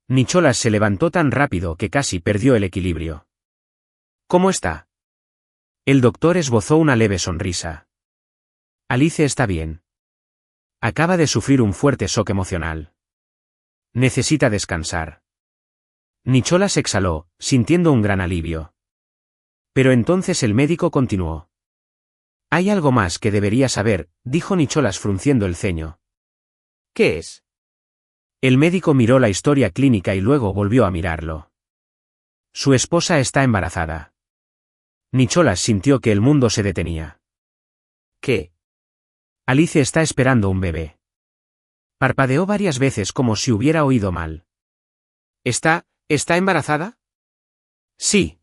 Speaker 1: Nicholas se levantó tan rápido que casi perdió el equilibrio. ¿Cómo está? El doctor esbozó una leve sonrisa. Alice está bien. Acaba de sufrir un fuerte shock emocional. Necesita descansar. Nicholas exhaló, sintiendo un gran alivio. Pero entonces el médico continuó. Hay algo más que debería saber, dijo Nicholas frunciendo el ceño.
Speaker 2: ¿Qué es?
Speaker 1: El médico miró la historia clínica y luego volvió a mirarlo. Su esposa está embarazada. Nicholas sintió que el mundo se detenía.
Speaker 2: ¿Qué?
Speaker 1: Alice está esperando un bebé. Parpadeó varias veces como si hubiera oído mal.
Speaker 2: ¿Está embarazada?
Speaker 1: Sí.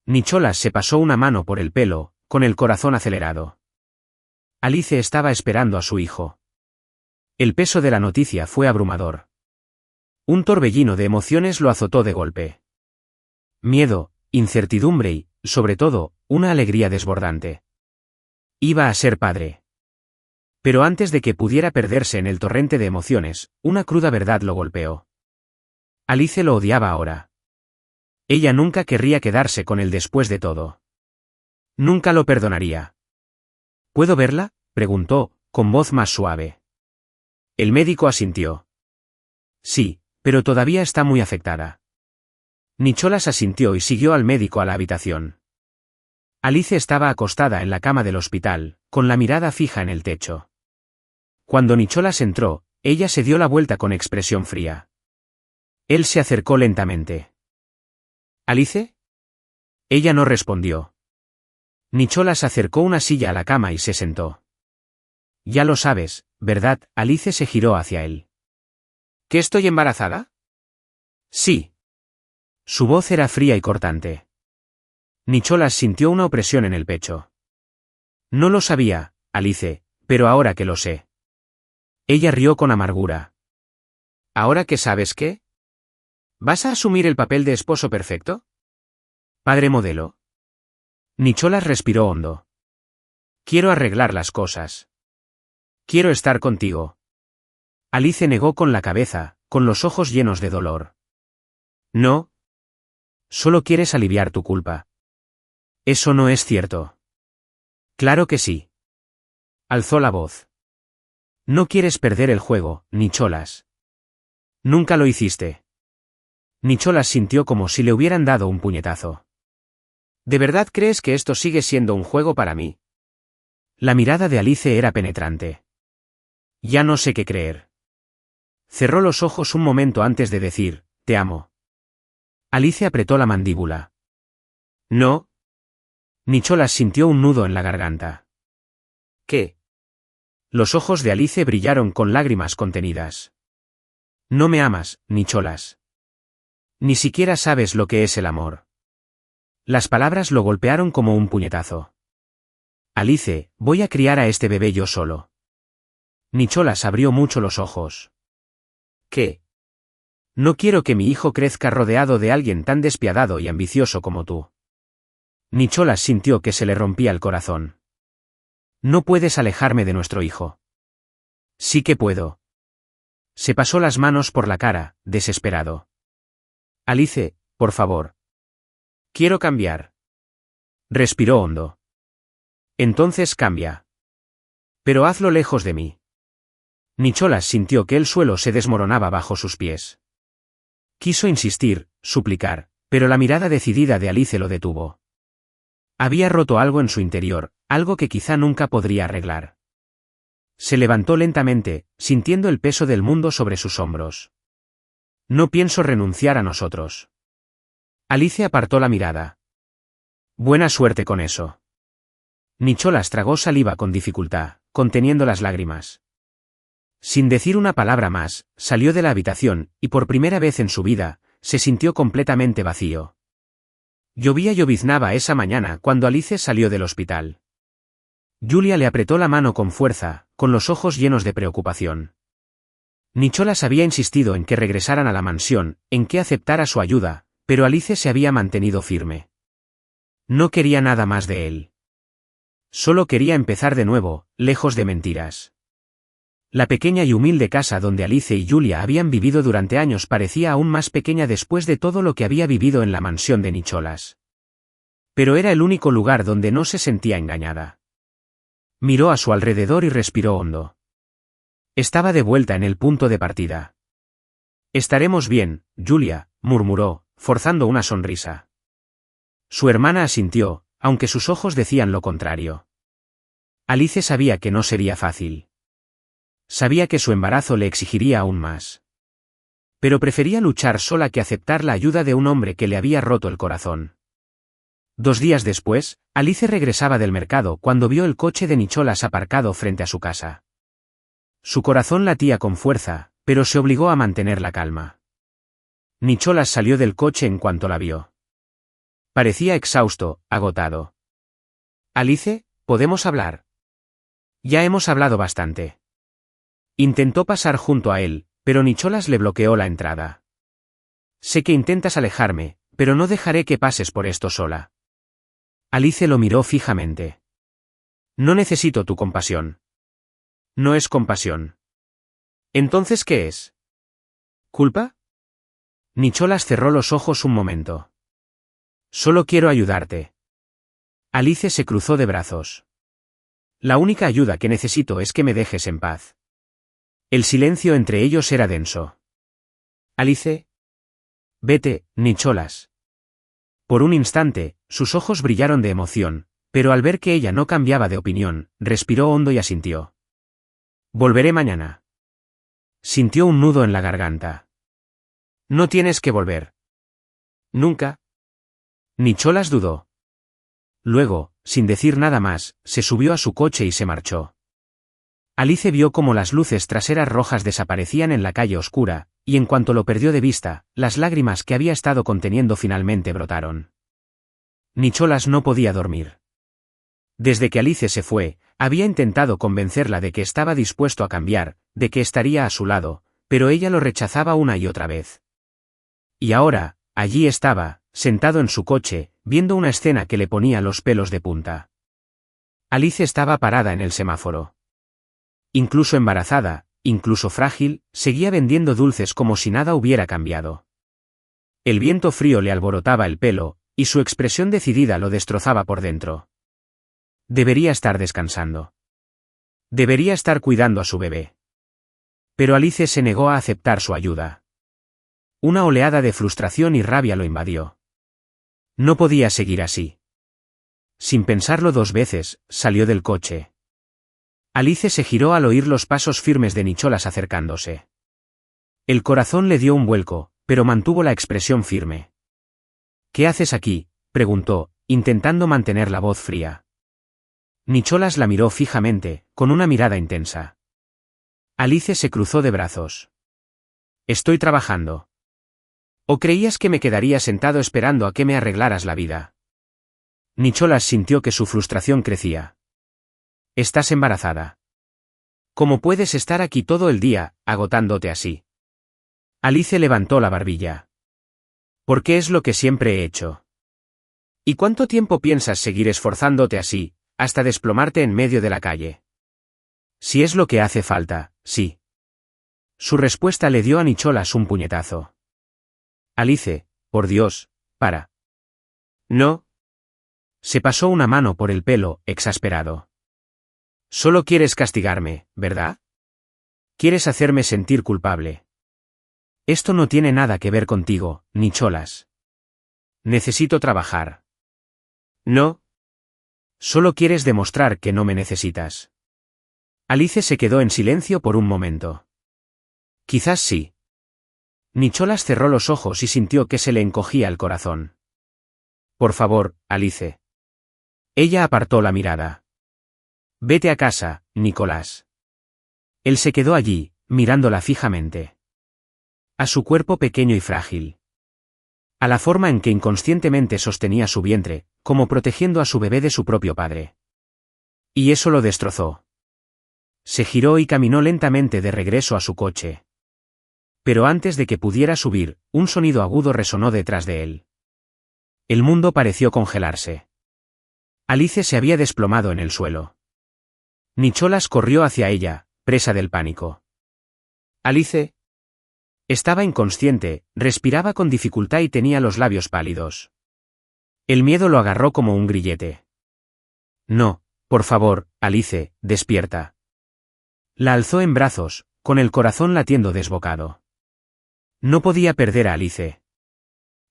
Speaker 1: Nicholas se pasó una mano por el pelo, con el corazón acelerado. Alice estaba esperando a su hijo. El peso de la noticia fue abrumador. Un torbellino de emociones lo azotó de golpe. Miedo, incertidumbre y, sobre todo, una alegría desbordante. Iba a ser padre. Pero antes de que pudiera perderse en el torrente de emociones, una cruda verdad lo golpeó. Alice lo odiaba ahora. Ella nunca querría quedarse con él después de todo. Nunca lo perdonaría. ¿Puedo verla?, preguntó, con voz más suave. El médico asintió. Sí, pero todavía está muy afectada. Nicholas asintió y siguió al médico a la habitación. Alice estaba acostada en la cama del hospital, con la mirada fija en el techo. Cuando Nicholas entró, ella se dio la vuelta con expresión fría. Él se acercó lentamente.
Speaker 2: ¿Alice?
Speaker 1: Ella no respondió. Nicholas acercó una silla a la cama y se sentó. Ya lo sabes, ¿verdad? Alice se giró hacia él.
Speaker 2: ¿Que estoy embarazada?
Speaker 1: Sí. Su voz era fría y cortante. Nicholas sintió una opresión en el pecho. No lo sabía, Alice, pero ahora que lo sé. Ella rió con amargura.
Speaker 2: ¿Ahora que sabes qué? ¿Vas a asumir el papel de esposo perfecto?
Speaker 1: Padre modelo. Nicholas respiró hondo. Quiero arreglar las cosas. Quiero estar contigo. Alice negó con la cabeza, con los ojos llenos de dolor. No. Solo quieres aliviar tu culpa. Eso no es cierto. Claro que sí. Alzó la voz. No quieres perder el juego, Nicholas. Nunca lo hiciste. Nicholas sintió como si le hubieran dado un puñetazo.
Speaker 2: ¿De verdad crees que esto sigue siendo un juego para mí?
Speaker 1: La mirada de Alice era penetrante. Ya no sé qué creer. Cerró los ojos un momento antes de decir, te amo. Alice apretó la mandíbula.
Speaker 2: No.
Speaker 1: Nicholas sintió un nudo en la garganta.
Speaker 2: ¿Qué?
Speaker 1: Los ojos de Alice brillaron con lágrimas contenidas. No me amas, Nicholas. Ni siquiera sabes lo que es el amor. Las palabras lo golpearon como un puñetazo. Alice, voy a criar a este bebé yo solo. Nicholas abrió mucho los ojos.
Speaker 2: ¿Qué?
Speaker 1: No quiero que mi hijo crezca rodeado de alguien tan despiadado y ambicioso como tú. Nicholas sintió que se le rompía el corazón. No puedes alejarme de nuestro hijo. Sí que puedo. Se pasó las manos por la cara, desesperado. Alice, por favor.
Speaker 2: Quiero cambiar.
Speaker 1: Respiró hondo. Entonces cambia. Pero hazlo lejos de mí. Nicholas sintió que el suelo se desmoronaba bajo sus pies. Quiso insistir, suplicar, pero la mirada decidida de Alice lo detuvo. Había roto algo en su interior, algo que quizá nunca podría arreglar. Se levantó lentamente, sintiendo el peso del mundo sobre sus hombros. No pienso renunciar a nosotros. Alice apartó la mirada. Buena suerte con eso. Nicholas tragó saliva con dificultad, conteniendo las lágrimas. Sin decir una palabra más, salió de la habitación, y por primera vez en su vida, se sintió completamente vacío. Llovía y lloviznaba esa mañana cuando Alice salió del hospital. Julia le apretó la mano con fuerza, con los ojos llenos de preocupación. Nicholas había insistido en que regresaran a la mansión, en que aceptara su ayuda, pero Alice se había mantenido firme. No quería nada más de él. Solo quería empezar de nuevo, lejos de mentiras. La pequeña y humilde casa donde Alice y Julia habían vivido durante años parecía aún más pequeña después de todo lo que había vivido en la mansión de Nicholas. Pero era el único lugar donde no se sentía engañada. Miró a su alrededor y respiró hondo. Estaba de vuelta en el punto de partida. Estaremos bien, Julia, murmuró, forzando una sonrisa. Su hermana asintió, aunque sus ojos decían lo contrario. Alice sabía que no sería fácil. Sabía que su embarazo le exigiría aún más. Pero prefería luchar sola que aceptar la ayuda de un hombre que le había roto el corazón. 2 días después, Alice regresaba del mercado cuando vio el coche de Nicholas aparcado frente a su casa. Su corazón latía con fuerza, pero se obligó a mantener la calma. Nicholas salió del coche en cuanto la vio. Parecía exhausto, agotado. Alice, ¿podemos hablar? Ya hemos hablado bastante. Intentó pasar junto a él, pero Nicholas le bloqueó la entrada. Sé que intentas alejarme, pero no dejaré que pases por esto sola. Alice lo miró fijamente. No necesito tu compasión. No es compasión. ¿Entonces qué es? ¿Culpa? Nicholas cerró los ojos un momento. Solo quiero ayudarte. Alice se cruzó de brazos. La única ayuda que necesito es que me dejes en paz. El silencio entre ellos era denso. Alice. Vete, Nicholas. Por un instante, sus ojos brillaron de emoción, pero al ver que ella no cambiaba de opinión, respiró hondo y asintió. Volveré mañana. Sintió un nudo en la garganta. No tienes que volver. Nunca. Nicholas dudó. Luego, sin decir nada más, se subió a su coche y se marchó. Alice vio cómo las luces traseras rojas desaparecían en la calle oscura, y en cuanto lo perdió de vista, las lágrimas que había estado conteniendo finalmente brotaron. Nicholas no podía dormir. Desde que Alice se fue, había intentado convencerla de que estaba dispuesto a cambiar, de que estaría a su lado, pero ella lo rechazaba una y otra vez. Y ahora, allí estaba, sentado en su coche, viendo una escena que le ponía los pelos de punta. Alice estaba parada en el semáforo. Incluso embarazada, incluso frágil, seguía vendiendo dulces como si nada hubiera cambiado. El viento frío le alborotaba el pelo, y su expresión decidida lo destrozaba por dentro. Debería estar descansando. Debería estar cuidando a su bebé. Pero Alice se negó a aceptar su ayuda. Una oleada de frustración y rabia lo invadió. No podía seguir así. Sin pensarlo dos veces, salió del coche. Alice se giró al oír los pasos firmes de Nicholas acercándose. El corazón le dio un vuelco, pero mantuvo la expresión firme. ¿Qué haces aquí?, preguntó, intentando mantener la voz fría. Nicholas la miró fijamente, con una mirada intensa. Alice se cruzó de brazos. Estoy trabajando. ¿O creías que me quedaría sentado esperando a que me arreglaras la vida? Nicholas sintió que su frustración crecía. Estás embarazada. ¿Cómo puedes estar aquí todo el día, agotándote así? Alice levantó la barbilla. Porque es lo que siempre he hecho. ¿Y cuánto tiempo piensas seguir esforzándote así, hasta desplomarte en medio de la calle? Si es lo que hace falta, sí. Su respuesta le dio a Nicholas un puñetazo. Alice, por Dios, para. No. Se pasó una mano por el pelo, exasperado. Solo quieres castigarme, ¿verdad? Quieres hacerme sentir culpable. Esto no tiene nada que ver contigo, Nicholas. Necesito trabajar. No. Solo quieres demostrar que no me necesitas. Alice se quedó en silencio por un momento. Quizás sí. Nicholas cerró los ojos y sintió que se le encogía el corazón. Por favor, Alice. Ella apartó la mirada. Vete a casa, Nicholas. Él se quedó allí, mirándola fijamente. A su cuerpo pequeño y frágil. A la forma en que inconscientemente sostenía su vientre, como protegiendo a su bebé de su propio padre. Y eso lo destrozó. Se giró y caminó lentamente de regreso a su coche. Pero antes de que pudiera subir, un sonido agudo resonó detrás de él. El mundo pareció congelarse. Alice se había desplomado en el suelo. Nicholas corrió hacia ella, presa del pánico. Alice. Estaba inconsciente, respiraba con dificultad y tenía los labios pálidos. El miedo lo agarró como un grillete. No, por favor, Alice, despierta. La alzó en brazos, con el corazón latiendo desbocado. No podía perder a Alice.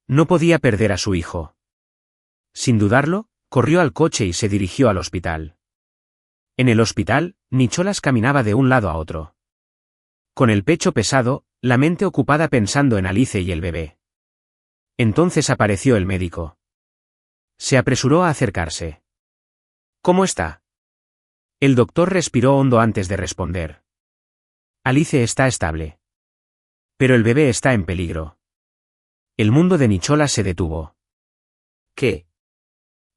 Speaker 1: No podía perder a su hijo. Sin dudarlo, corrió al coche y se dirigió al hospital. En el hospital, Nicholas caminaba de un lado a otro. Con el pecho pesado, la mente ocupada pensando en Alice y el bebé. Entonces apareció el médico. Se apresuró a acercarse. ¿Cómo está? El doctor respiró hondo antes de responder. Alice está estable. Pero el bebé está en peligro. El mundo de Nicholas se detuvo. ¿Qué?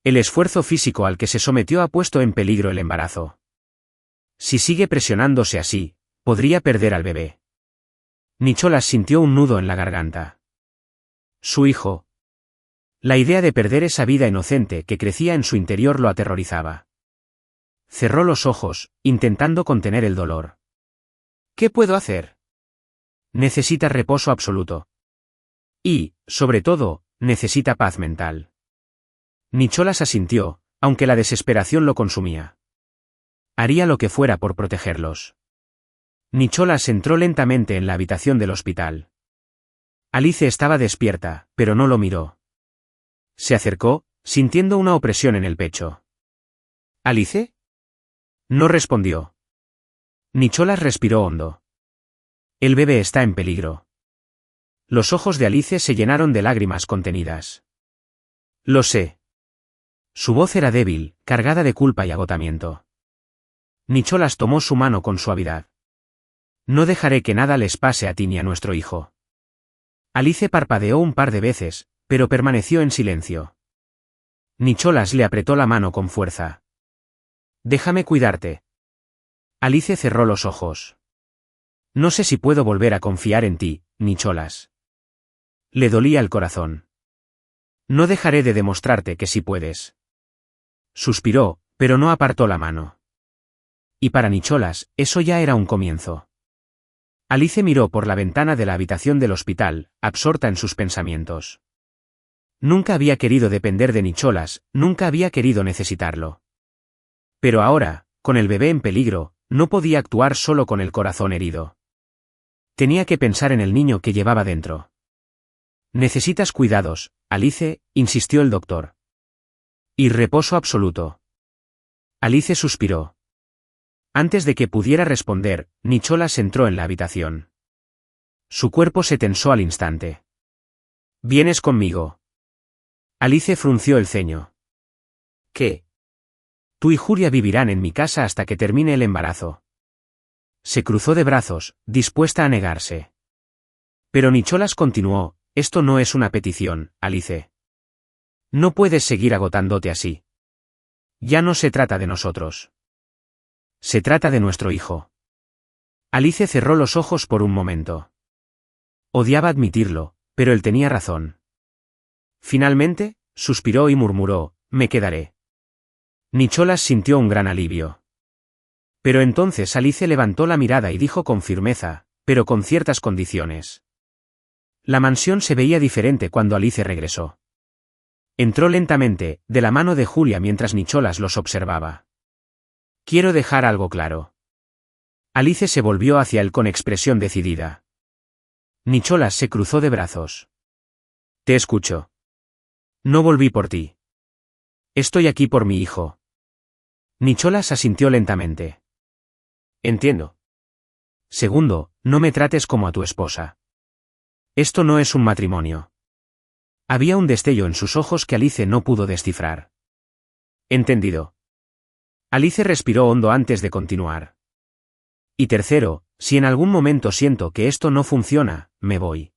Speaker 1: El esfuerzo físico al que se sometió ha puesto en peligro el embarazo. Si sigue presionándose así, podría perder al bebé. Nicholas sintió un nudo en la garganta. Su hijo. La idea de perder esa vida inocente que crecía en su interior lo aterrorizaba. Cerró los ojos, intentando contener el dolor. ¿Qué puedo hacer? Necesita reposo absoluto. Y, sobre todo, necesita paz mental. Nicholas asintió, aunque la desesperación lo consumía. Haría lo que fuera por protegerlos. Nicholas entró lentamente en la habitación del hospital. Alice estaba despierta, pero no lo miró. Se acercó, sintiendo una opresión en el pecho. ¿Alice? No respondió. Nicholas respiró hondo. El bebé está en peligro. Los ojos de Alice se llenaron de lágrimas contenidas. Lo sé. Su voz era débil, cargada de culpa y agotamiento. Nicholas tomó su mano con suavidad. No dejaré que nada les pase a ti ni a nuestro hijo. Alice parpadeó un par de veces, pero permaneció en silencio. Nicholas le apretó la mano con fuerza. Déjame cuidarte. Alice cerró los ojos. No sé si puedo volver a confiar en ti, Nicholas. Le dolía el corazón. No dejaré de demostrarte que sí puedes. Suspiró, pero no apartó la mano. Y para Nicholas, eso ya era un comienzo. Alice miró por la ventana de la habitación del hospital, absorta en sus pensamientos. Nunca había querido depender de Nicholas, nunca había querido necesitarlo. Pero ahora, con el bebé en peligro, no podía actuar solo con el corazón herido. Tenía que pensar en el niño que llevaba dentro. Necesitas cuidados, Alice, insistió el doctor. Y reposo absoluto. Alice suspiró. Antes de que pudiera responder, Nicholas entró en la habitación. Su cuerpo se tensó al instante. ¿Vienes conmigo? Alice frunció el ceño. ¿Qué? Tú y Julia vivirán en mi casa hasta que termine el embarazo. Se cruzó de brazos, dispuesta a negarse. Pero Nicholas continuó, esto no es una petición, Alice. No puedes seguir agotándote así. Ya no se trata de nosotros. Se trata de nuestro hijo. Alice cerró los ojos por un momento. Odiaba admitirlo, pero él tenía razón. Finalmente, suspiró y murmuró, me quedaré. Nicholas sintió un gran alivio. Pero entonces Alice levantó la mirada y dijo con firmeza, pero con ciertas condiciones. La mansión se veía diferente cuando Alice regresó. Entró lentamente, de la mano de Julia mientras Nicholas los observaba. Quiero dejar algo claro. Alice se volvió hacia él con expresión decidida. Nicholas se cruzó de brazos. Te escucho. No volví por ti. Estoy aquí por mi hijo. Nicholas asintió lentamente. Entiendo. Segundo, no me trates como a tu esposa. Esto no es un matrimonio. Había un destello en sus ojos que Alice no pudo descifrar. Entendido. Alice respiró hondo antes de continuar. Y tercero, si en algún momento siento que esto no funciona, me voy.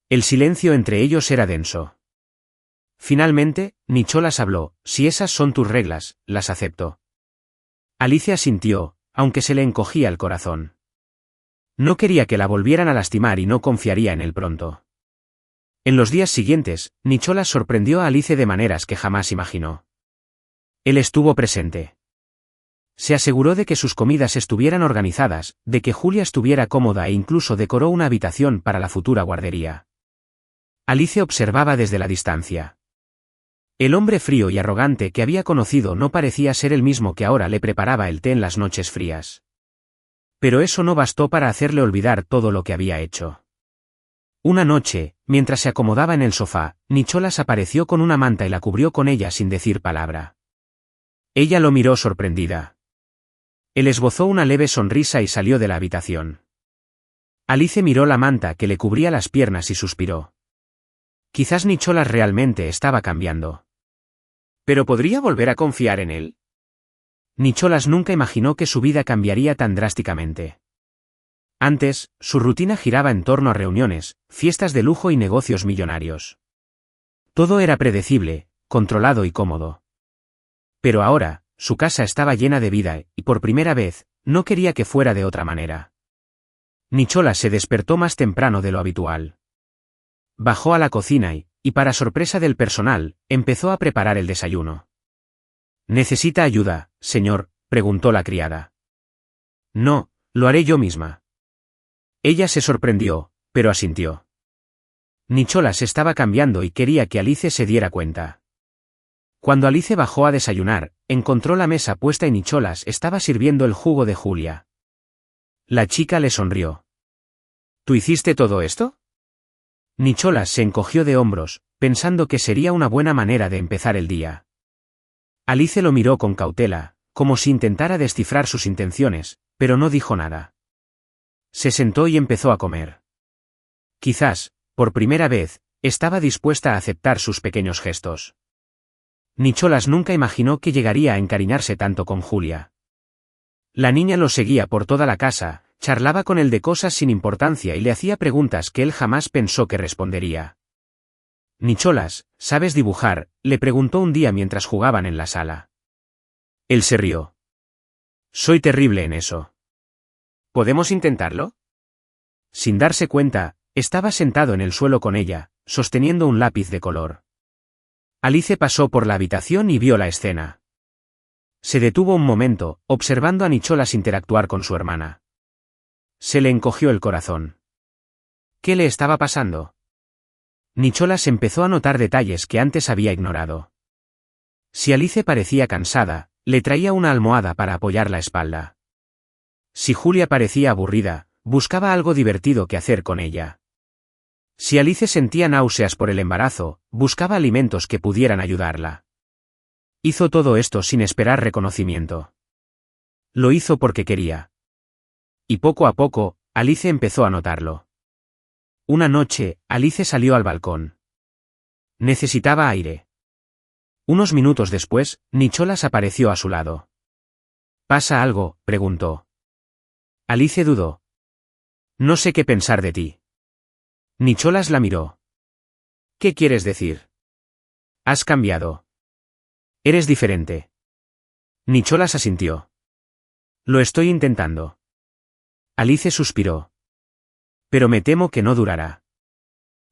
Speaker 1: El silencio entre ellos era denso. Finalmente, Nicholas habló, si esas son tus reglas, las acepto. Alice asintió, aunque se le encogía el corazón. No quería que la volvieran a lastimar y no confiaría en él pronto. En los días siguientes, Nicholas sorprendió a Alice de maneras que jamás imaginó. Él estuvo presente. Se aseguró de que sus comidas estuvieran organizadas, de que Julia estuviera cómoda e incluso decoró una habitación para la futura guardería. Alice observaba desde la distancia. El hombre frío y arrogante que había conocido no parecía ser el mismo que ahora le preparaba el té en las noches frías. Pero eso no bastó para hacerle olvidar todo lo que había hecho. Una noche, mientras se acomodaba en el sofá, Nicholas apareció con una manta y la cubrió con ella sin decir palabra. Ella lo miró sorprendida. Él esbozó una leve sonrisa y salió de la habitación. Alice miró la manta que le cubría las piernas y suspiró. Quizás Nicholas realmente estaba cambiando. ¿Pero podría volver a confiar en él? Nicholas nunca imaginó que su vida cambiaría tan drásticamente. Antes, su rutina giraba en torno a reuniones, fiestas de lujo y negocios millonarios. Todo era predecible, controlado y cómodo. Pero ahora, su casa estaba llena de vida y, por primera vez, no quería que fuera de otra manera. Nicholas se despertó más temprano de lo habitual. Bajó a la cocina y, para sorpresa del personal, empezó a preparar el desayuno. ¿Necesita ayuda, señor?, preguntó la criada. No, lo haré yo misma. Ella se sorprendió, pero asintió. Nicholas estaba cambiando y quería que Alice se diera cuenta. Cuando Alice bajó a desayunar, encontró la mesa puesta y Nicholas estaba sirviendo el jugo de Julia. La chica le sonrió. ¿Tú hiciste todo esto? Nicholas se encogió de hombros, pensando que sería una buena manera de empezar el día. Alice lo miró con cautela, como si intentara descifrar sus intenciones, pero no dijo nada. Se sentó y empezó a comer. Quizás, por primera vez, estaba dispuesta a aceptar sus pequeños gestos. Nicholas nunca imaginó que llegaría a encariñarse tanto con Julia. La niña lo seguía por toda la casa, Charlaba con él de cosas sin importancia y le hacía preguntas que él jamás pensó que respondería. Nicholas, ¿sabes dibujar?, le preguntó un día mientras jugaban en la sala. Él se rió. Soy terrible en eso. ¿Podemos intentarlo? Sin darse cuenta, estaba sentado en el suelo con ella, sosteniendo un lápiz de color. Alice pasó por la habitación y vio la escena. Se detuvo un momento, observando a Nicholas interactuar con su hermana. Se le encogió el corazón. ¿Qué le estaba pasando? Nicholas empezó a notar detalles que antes había ignorado. Si Alice parecía cansada, le traía una almohada para apoyar la espalda. Si Julia parecía aburrida, buscaba algo divertido que hacer con ella. Si Alice sentía náuseas por el embarazo, buscaba alimentos que pudieran ayudarla. Hizo todo esto sin esperar reconocimiento. Lo hizo porque quería. Y poco a poco, Alice empezó a notarlo. Una noche, Alice salió al balcón. Necesitaba aire. Unos minutos después, Nicholas apareció a su lado. ¿Pasa algo?, preguntó. Alice dudó. No sé qué pensar de ti. Nicholas la miró. ¿Qué quieres decir? Has cambiado. Eres diferente. Nicholas asintió. Lo estoy intentando. Alice suspiró. Pero me temo que no durará.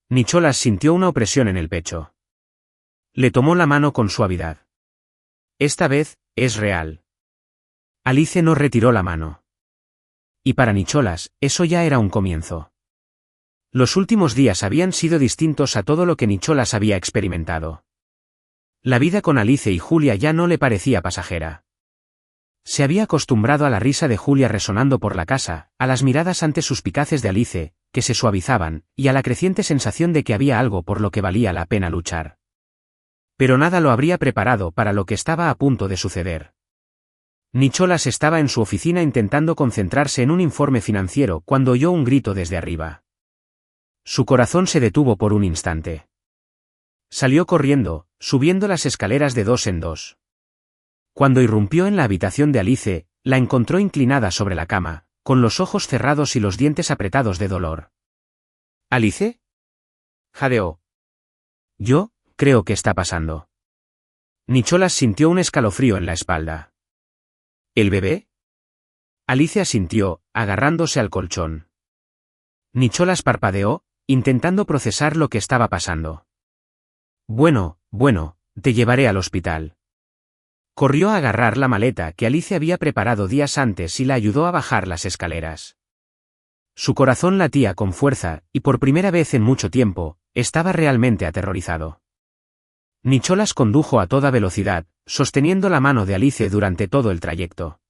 Speaker 1: Nicholas sintió una opresión en el pecho. Le tomó la mano con suavidad. Esta vez, es real. Alice no retiró la mano. Y para Nicholas, eso ya era un comienzo. Los últimos días habían sido distintos a todo lo que Nicholas había experimentado. La vida con Alice y Julia ya no le parecía pasajera. Se había acostumbrado a la risa de Julia resonando por la casa, a las miradas antes suspicaces de Alice, que se suavizaban, y a la creciente sensación de que había algo por lo que valía la pena luchar. Pero nada lo habría preparado para lo que estaba a punto de suceder. Nicholas estaba en su oficina intentando concentrarse en un informe financiero cuando oyó un grito desde arriba. Su corazón se detuvo por un instante. Salió corriendo, subiendo las escaleras de 2 en 2. Cuando irrumpió en la habitación de Alice, la encontró inclinada sobre la cama, con los ojos cerrados y los dientes apretados de dolor. ¿Alice? Jadeó. Yo, creo que está pasando. Nicholas sintió un escalofrío en la espalda. ¿El bebé? Alice asintió, agarrándose al colchón. Nicholas parpadeó, intentando procesar lo que estaba pasando. Bueno, te llevaré al hospital. Corrió a agarrar la maleta que Alice había preparado días antes y la ayudó a bajar las escaleras. Su corazón latía con fuerza, y por primera vez en mucho tiempo, estaba realmente aterrorizado. Nicholas condujo a toda velocidad, sosteniendo la mano de Alice durante todo el trayecto.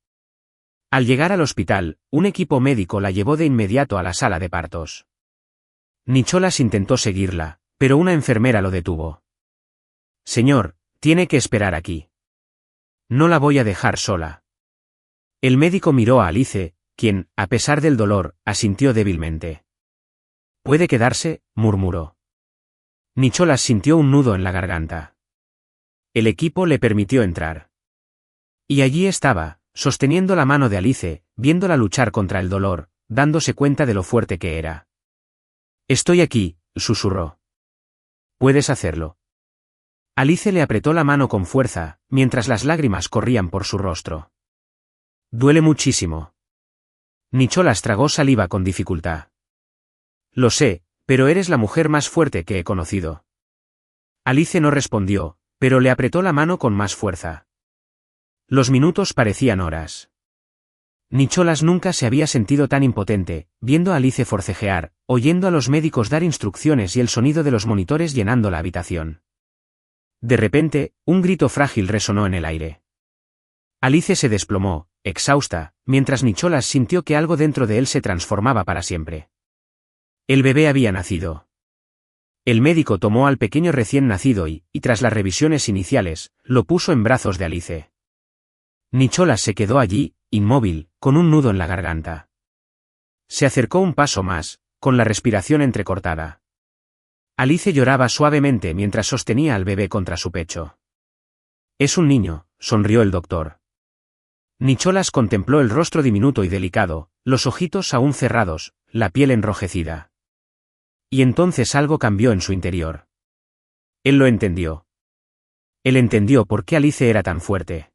Speaker 1: Al llegar al hospital, un equipo médico la llevó de inmediato a la sala de partos. Nicholas intentó seguirla, pero una enfermera lo detuvo. Señor, tiene que esperar aquí. No la voy a dejar sola. El médico miró a Alice, quien, a pesar del dolor, asintió débilmente. ¿Puede quedarse?, murmuró. Nicholas sintió un nudo en la garganta. El equipo le permitió entrar. Y allí estaba, sosteniendo la mano de Alice, viéndola luchar contra el dolor, dándose cuenta de lo fuerte que era. Estoy aquí, susurró. Puedes hacerlo. Alice le apretó la mano con fuerza, mientras las lágrimas corrían por su rostro. Duele muchísimo. Nicholas tragó saliva con dificultad. Lo sé, pero eres la mujer más fuerte que he conocido. Alice no respondió, pero le apretó la mano con más fuerza. Los minutos parecían horas. Nicholas nunca se había sentido tan impotente, viendo a Alice forcejear, oyendo a los médicos dar instrucciones y el sonido de los monitores llenando la habitación. De repente, un grito frágil resonó en el aire. Alice se desplomó, exhausta, mientras Nicholas sintió que algo dentro de él se transformaba para siempre. El bebé había nacido. El médico tomó al pequeño recién nacido y, tras las revisiones iniciales, lo puso en brazos de Alice. Nicholas se quedó allí, inmóvil, con un nudo en la garganta. Se acercó un paso más, con la respiración entrecortada. Alice lloraba suavemente mientras sostenía al bebé contra su pecho. Es un niño, sonrió el doctor. Nicholas contempló el rostro diminuto y delicado, los ojitos aún cerrados, la piel enrojecida. Y entonces algo cambió en su interior. Él lo entendió. Él entendió por qué Alice era tan fuerte.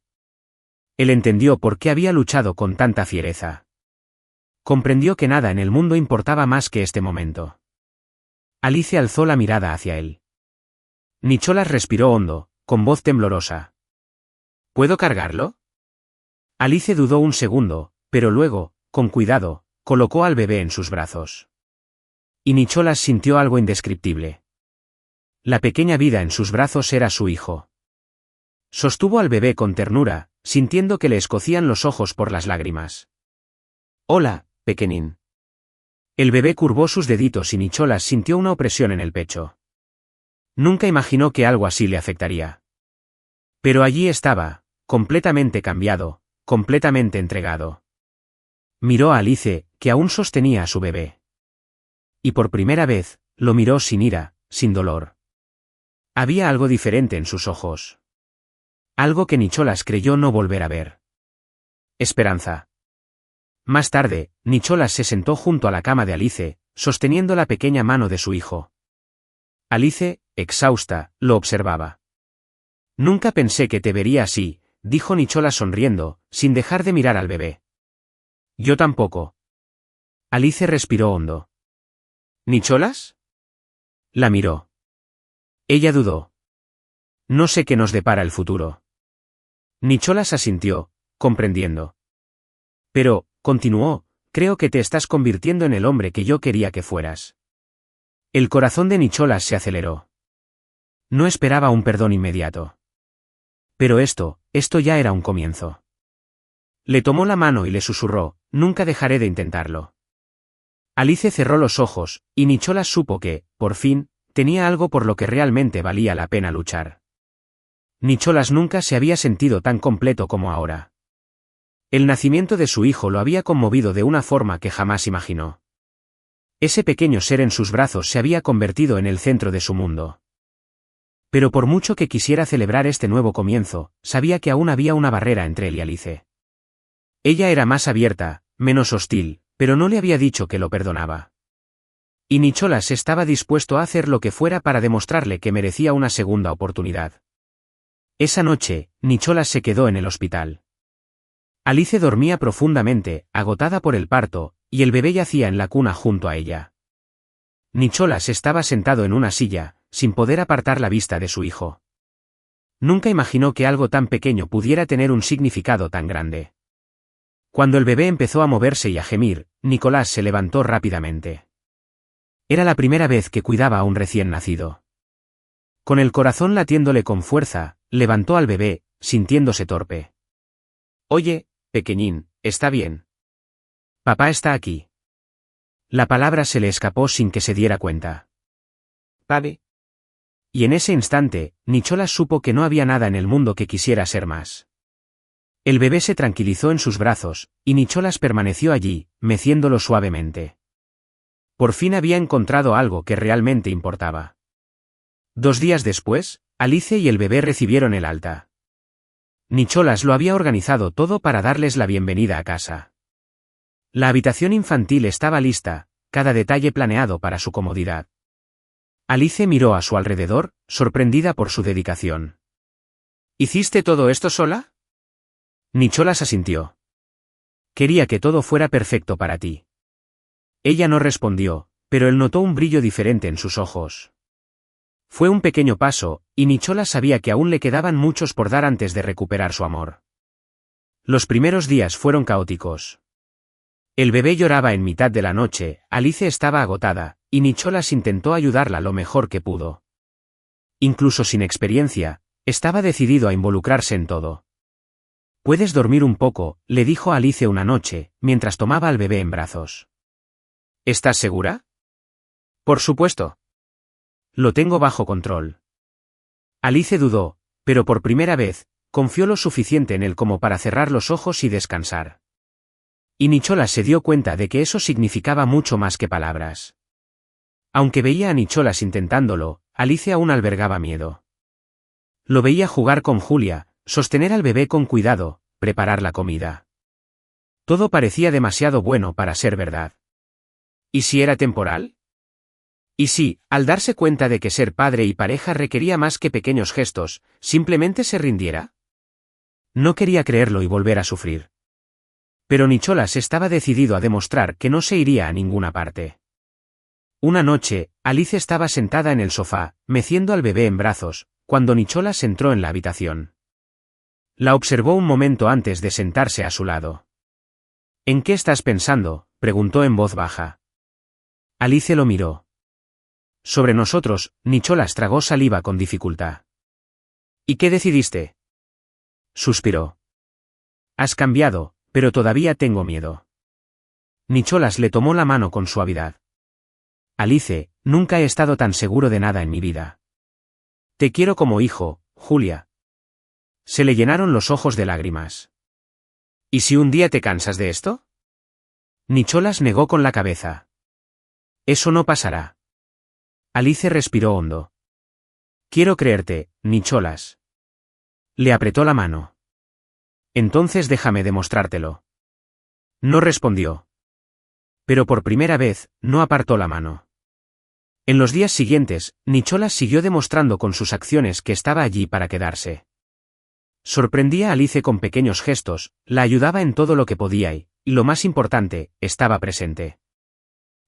Speaker 1: Él entendió por qué había luchado con tanta fiereza. Comprendió que nada en el mundo importaba más que este momento. Alice alzó la mirada hacia él. Nicholas respiró hondo, con voz temblorosa. ¿Puedo cargarlo? Alice dudó un segundo, pero luego, con cuidado, colocó al bebé en sus brazos. Y Nicholas sintió algo indescriptible. La pequeña vida en sus brazos era su hijo. Sostuvo al bebé con ternura, sintiendo que le escocían los ojos por las lágrimas. Hola, pequeñín. El bebé curvó sus deditos y Nicholas sintió una opresión en el pecho. Nunca imaginó que algo así le afectaría. Pero allí estaba, completamente cambiado, completamente entregado. Miró a Alice, que aún sostenía a su bebé. Y por primera vez, lo miró sin ira, sin dolor. Había algo diferente en sus ojos. Algo que Nicholas creyó no volver a ver. Esperanza. Más tarde, Nicholas se sentó junto a la cama de Alice, sosteniendo la pequeña mano de su hijo. Alice, exhausta, lo observaba. Nunca pensé que te vería así, dijo Nicholas sonriendo, sin dejar de mirar al bebé. Yo tampoco. Alice respiró hondo. ¿Nicholas? La miró. Ella dudó. No sé qué nos depara el futuro. Nicholas asintió, comprendiendo. Pero, continuó, creo que te estás convirtiendo en el hombre que yo quería que fueras. El corazón de Nicholas se aceleró. No esperaba un perdón inmediato. Pero esto ya era un comienzo. Le tomó la mano y le susurró, nunca dejaré de intentarlo. Alice cerró los ojos, y Nicholas supo que, por fin, tenía algo por lo que realmente valía la pena luchar. Nicholas nunca se había sentido tan completo como ahora. El nacimiento de su hijo lo había conmovido de una forma que jamás imaginó. Ese pequeño ser en sus brazos se había convertido en el centro de su mundo. Pero por mucho que quisiera celebrar este nuevo comienzo, sabía que aún había una barrera entre él y Alice. Ella era más abierta, menos hostil, pero no le había dicho que lo perdonaba. Y Nicholas estaba dispuesto a hacer lo que fuera para demostrarle que merecía una segunda oportunidad. Esa noche, Nicholas se quedó en el hospital. Alice dormía profundamente, agotada por el parto, y el bebé yacía en la cuna junto a ella. Nicholas estaba sentado en una silla, sin poder apartar la vista de su hijo. Nunca imaginó que algo tan pequeño pudiera tener un significado tan grande. Cuando el bebé empezó a moverse y a gemir, Nicholas se levantó rápidamente. Era la primera vez que cuidaba a un recién nacido. Con el corazón latiéndole con fuerza, levantó al bebé, sintiéndose torpe. Oye, pequeñín, ¿está bien? Papá está aquí. La palabra se le escapó sin que se diera cuenta. ¿Padre? Y en ese instante, Nicholas supo que no había nada en el mundo que quisiera ser más. El bebé se tranquilizó en sus brazos, y Nicholas permaneció allí, meciéndolo suavemente. Por fin había encontrado algo que realmente importaba. 2 días después, Alice y el bebé recibieron el alta. Nicholas lo había organizado todo para darles la bienvenida a casa. La habitación infantil estaba lista, cada detalle planeado para su comodidad. Alice miró a su alrededor, sorprendida por su dedicación. ¿Hiciste todo esto sola? Nicholas asintió. Quería que todo fuera perfecto para ti. Ella no respondió, pero él notó un brillo diferente en sus ojos. Fue un pequeño paso, y Nicholas sabía que aún le quedaban muchos por dar antes de recuperar su amor. Los primeros días fueron caóticos. El bebé lloraba en mitad de la noche, Alice estaba agotada, y Nicholas intentó ayudarla lo mejor que pudo. Incluso sin experiencia, estaba decidido a involucrarse en todo. «Puedes dormir un poco», le dijo a Alice una noche, mientras tomaba al bebé en brazos. «¿Estás segura?» «Por supuesto. Lo tengo bajo control». Alice dudó, pero por primera vez, confió lo suficiente en él como para cerrar los ojos y descansar. Y Nicholas se dio cuenta de que eso significaba mucho más que palabras. Aunque veía a Nicholas intentándolo, Alice aún albergaba miedo. Lo veía jugar con Julia, sostener al bebé con cuidado, preparar la comida. Todo parecía demasiado bueno para ser verdad. ¿Y si era temporal? ¿Y si, al darse cuenta de que ser padre y pareja requería más que pequeños gestos, simplemente se rindiera? No quería creerlo y volver a sufrir. Pero Nicholas estaba decidido a demostrar que no se iría a ninguna parte. Una noche, Alice estaba sentada en el sofá, meciendo al bebé en brazos, cuando Nicholas entró en la habitación. La observó un momento antes de sentarse a su lado. ¿En qué estás pensando?, preguntó en voz baja. Alice lo miró. Sobre nosotros, Nicholas tragó saliva con dificultad. ¿Y qué decidiste? Suspiró. Has cambiado, pero todavía tengo miedo. Nicholas le tomó la mano con suavidad. Alice, nunca he estado tan seguro de nada en mi vida. Te quiero como hijo, Julia. Se le llenaron los ojos de lágrimas. ¿Y si un día te cansas de esto? Nicholas negó con la cabeza. Eso no pasará. Alice respiró hondo. Quiero creerte, Nicholas. Le apretó la mano. Entonces déjame demostrártelo. No respondió. Pero por primera vez, no apartó la mano. En los días siguientes, Nicholas siguió demostrando con sus acciones que estaba allí para quedarse. Sorprendía a Alice con pequeños gestos, la ayudaba en todo lo que podía y, lo más importante, estaba presente.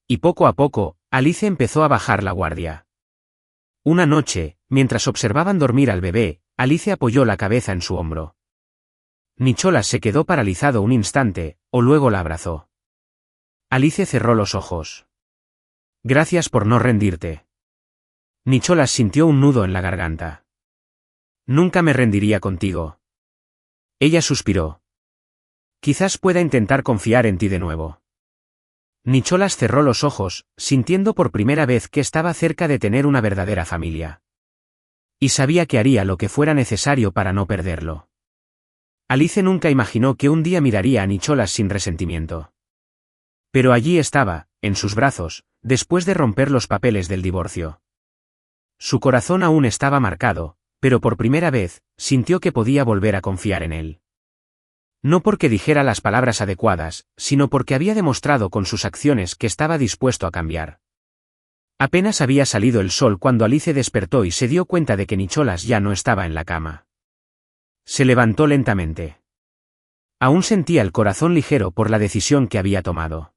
Speaker 1: Y poco a poco, Alice empezó a bajar la guardia. Una noche, mientras observaban dormir al bebé, Alice apoyó la cabeza en su hombro. Nicholas se quedó paralizado un instante, o luego la abrazó. Alice cerró los ojos. Gracias por no rendirte. Nicholas sintió un nudo en la garganta. Nunca me rendiría contigo. Ella suspiró. Quizás pueda intentar confiar en ti de nuevo. Nicholas cerró los ojos, sintiendo por primera vez que estaba cerca de tener una verdadera familia. Y sabía que haría lo que fuera necesario para no perderlo. Alice nunca imaginó que un día miraría a Nicholas sin resentimiento. Pero allí estaba, en sus brazos, después de romper los papeles del divorcio. Su corazón aún estaba marcado, pero por primera vez, sintió que podía volver a confiar en él. No porque dijera las palabras adecuadas, sino porque había demostrado con sus acciones que estaba dispuesto a cambiar. Apenas había salido el sol cuando Alice despertó y se dio cuenta de que Nicholas ya no estaba en la cama. Se levantó lentamente. Aún sentía el corazón ligero por la decisión que había tomado.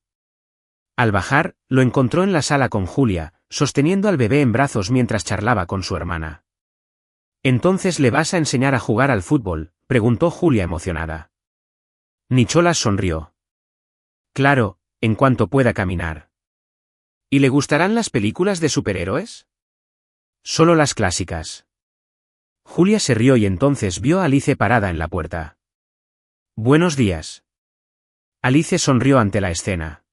Speaker 1: Al bajar, lo encontró en la sala con Julia, sosteniendo al bebé en brazos mientras charlaba con su hermana. «¿Entonces le vas a enseñar a jugar al fútbol?», preguntó Julia emocionada. Nicholas sonrió. «Claro, en cuanto pueda caminar». «¿Y le gustarán las películas de superhéroes?». «Solo las clásicas». Julia se rió y entonces vio a Alice parada en la puerta. «Buenos días». Alice sonrió ante la escena.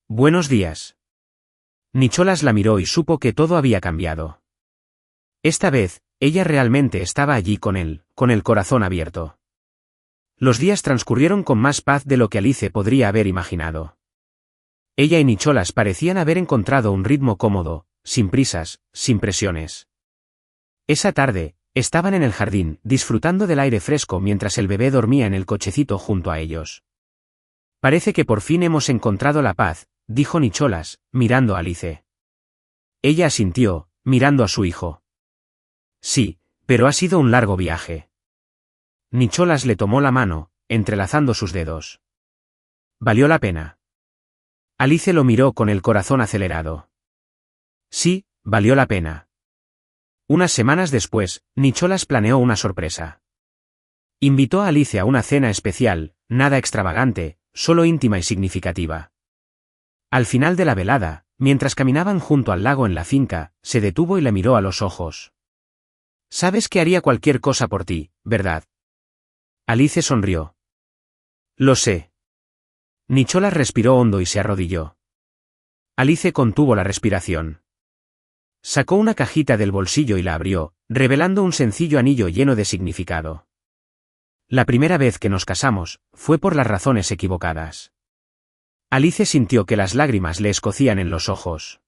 Speaker 1: «Buenos días». Nicholas la miró y supo que todo había cambiado. Esta vez, ella realmente estaba allí con él, con el corazón abierto. Los días transcurrieron con más paz de lo que Alice podría haber imaginado. Ella y Nicholas parecían haber encontrado un ritmo cómodo, sin prisas, sin presiones. Esa tarde, estaban en el jardín, disfrutando del aire fresco mientras el bebé dormía en el cochecito junto a ellos. «Parece que por fin hemos encontrado la paz», dijo Nicholas, mirando a Alice. Ella asintió, mirando a su hijo. «Sí, pero ha sido un largo viaje». Nicholas le tomó la mano, entrelazando sus dedos. «¿Valió la pena?». Alice lo miró con el corazón acelerado. «Sí, valió la pena». Unas semanas después, Nicholas planeó una sorpresa. Invitó a Alice a una cena especial, nada extravagante, solo íntima y significativa. Al final de la velada, mientras caminaban junto al lago en la finca, se detuvo y la miró a los ojos. «Sabes que haría cualquier cosa por ti, ¿verdad?». Alice sonrió. «Lo sé». Nicholas respiró hondo y se arrodilló. Alice contuvo la respiración. Sacó una cajita del bolsillo y la abrió, revelando un sencillo anillo lleno de significado. «La primera vez que nos casamos, fue por las razones equivocadas». Alice sintió que las lágrimas le escocían en los ojos.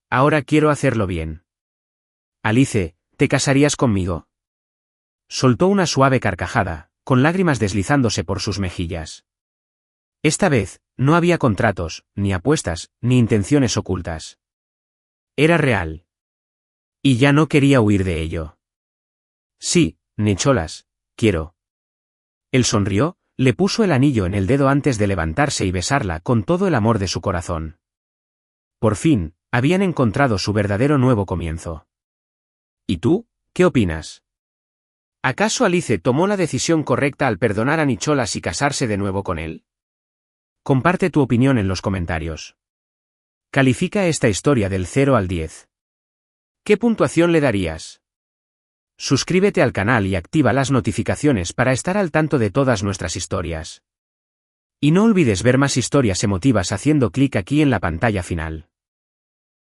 Speaker 1: «Ahora quiero hacerlo bien». «Alice, ¿te casarías conmigo?». Soltó una suave carcajada, con lágrimas deslizándose por sus mejillas. Esta vez, no había contratos, ni apuestas, ni intenciones ocultas. Era real. Y ya no quería huir de ello. Sí, Nicholas, quiero. Él sonrió, le puso el anillo en el dedo antes de levantarse y besarla con todo el amor de su corazón. Por fin, habían encontrado su verdadero nuevo comienzo. ¿Y tú, qué opinas? ¿Acaso Alice tomó la decisión correcta al perdonar a Nicholas y casarse de nuevo con él? Comparte tu opinión en los comentarios. Califica esta historia del 0 al 10. ¿Qué puntuación le darías? Suscríbete al canal y activa las notificaciones para estar al tanto de todas nuestras historias. Y no olvides ver más historias emotivas haciendo clic aquí en la pantalla final.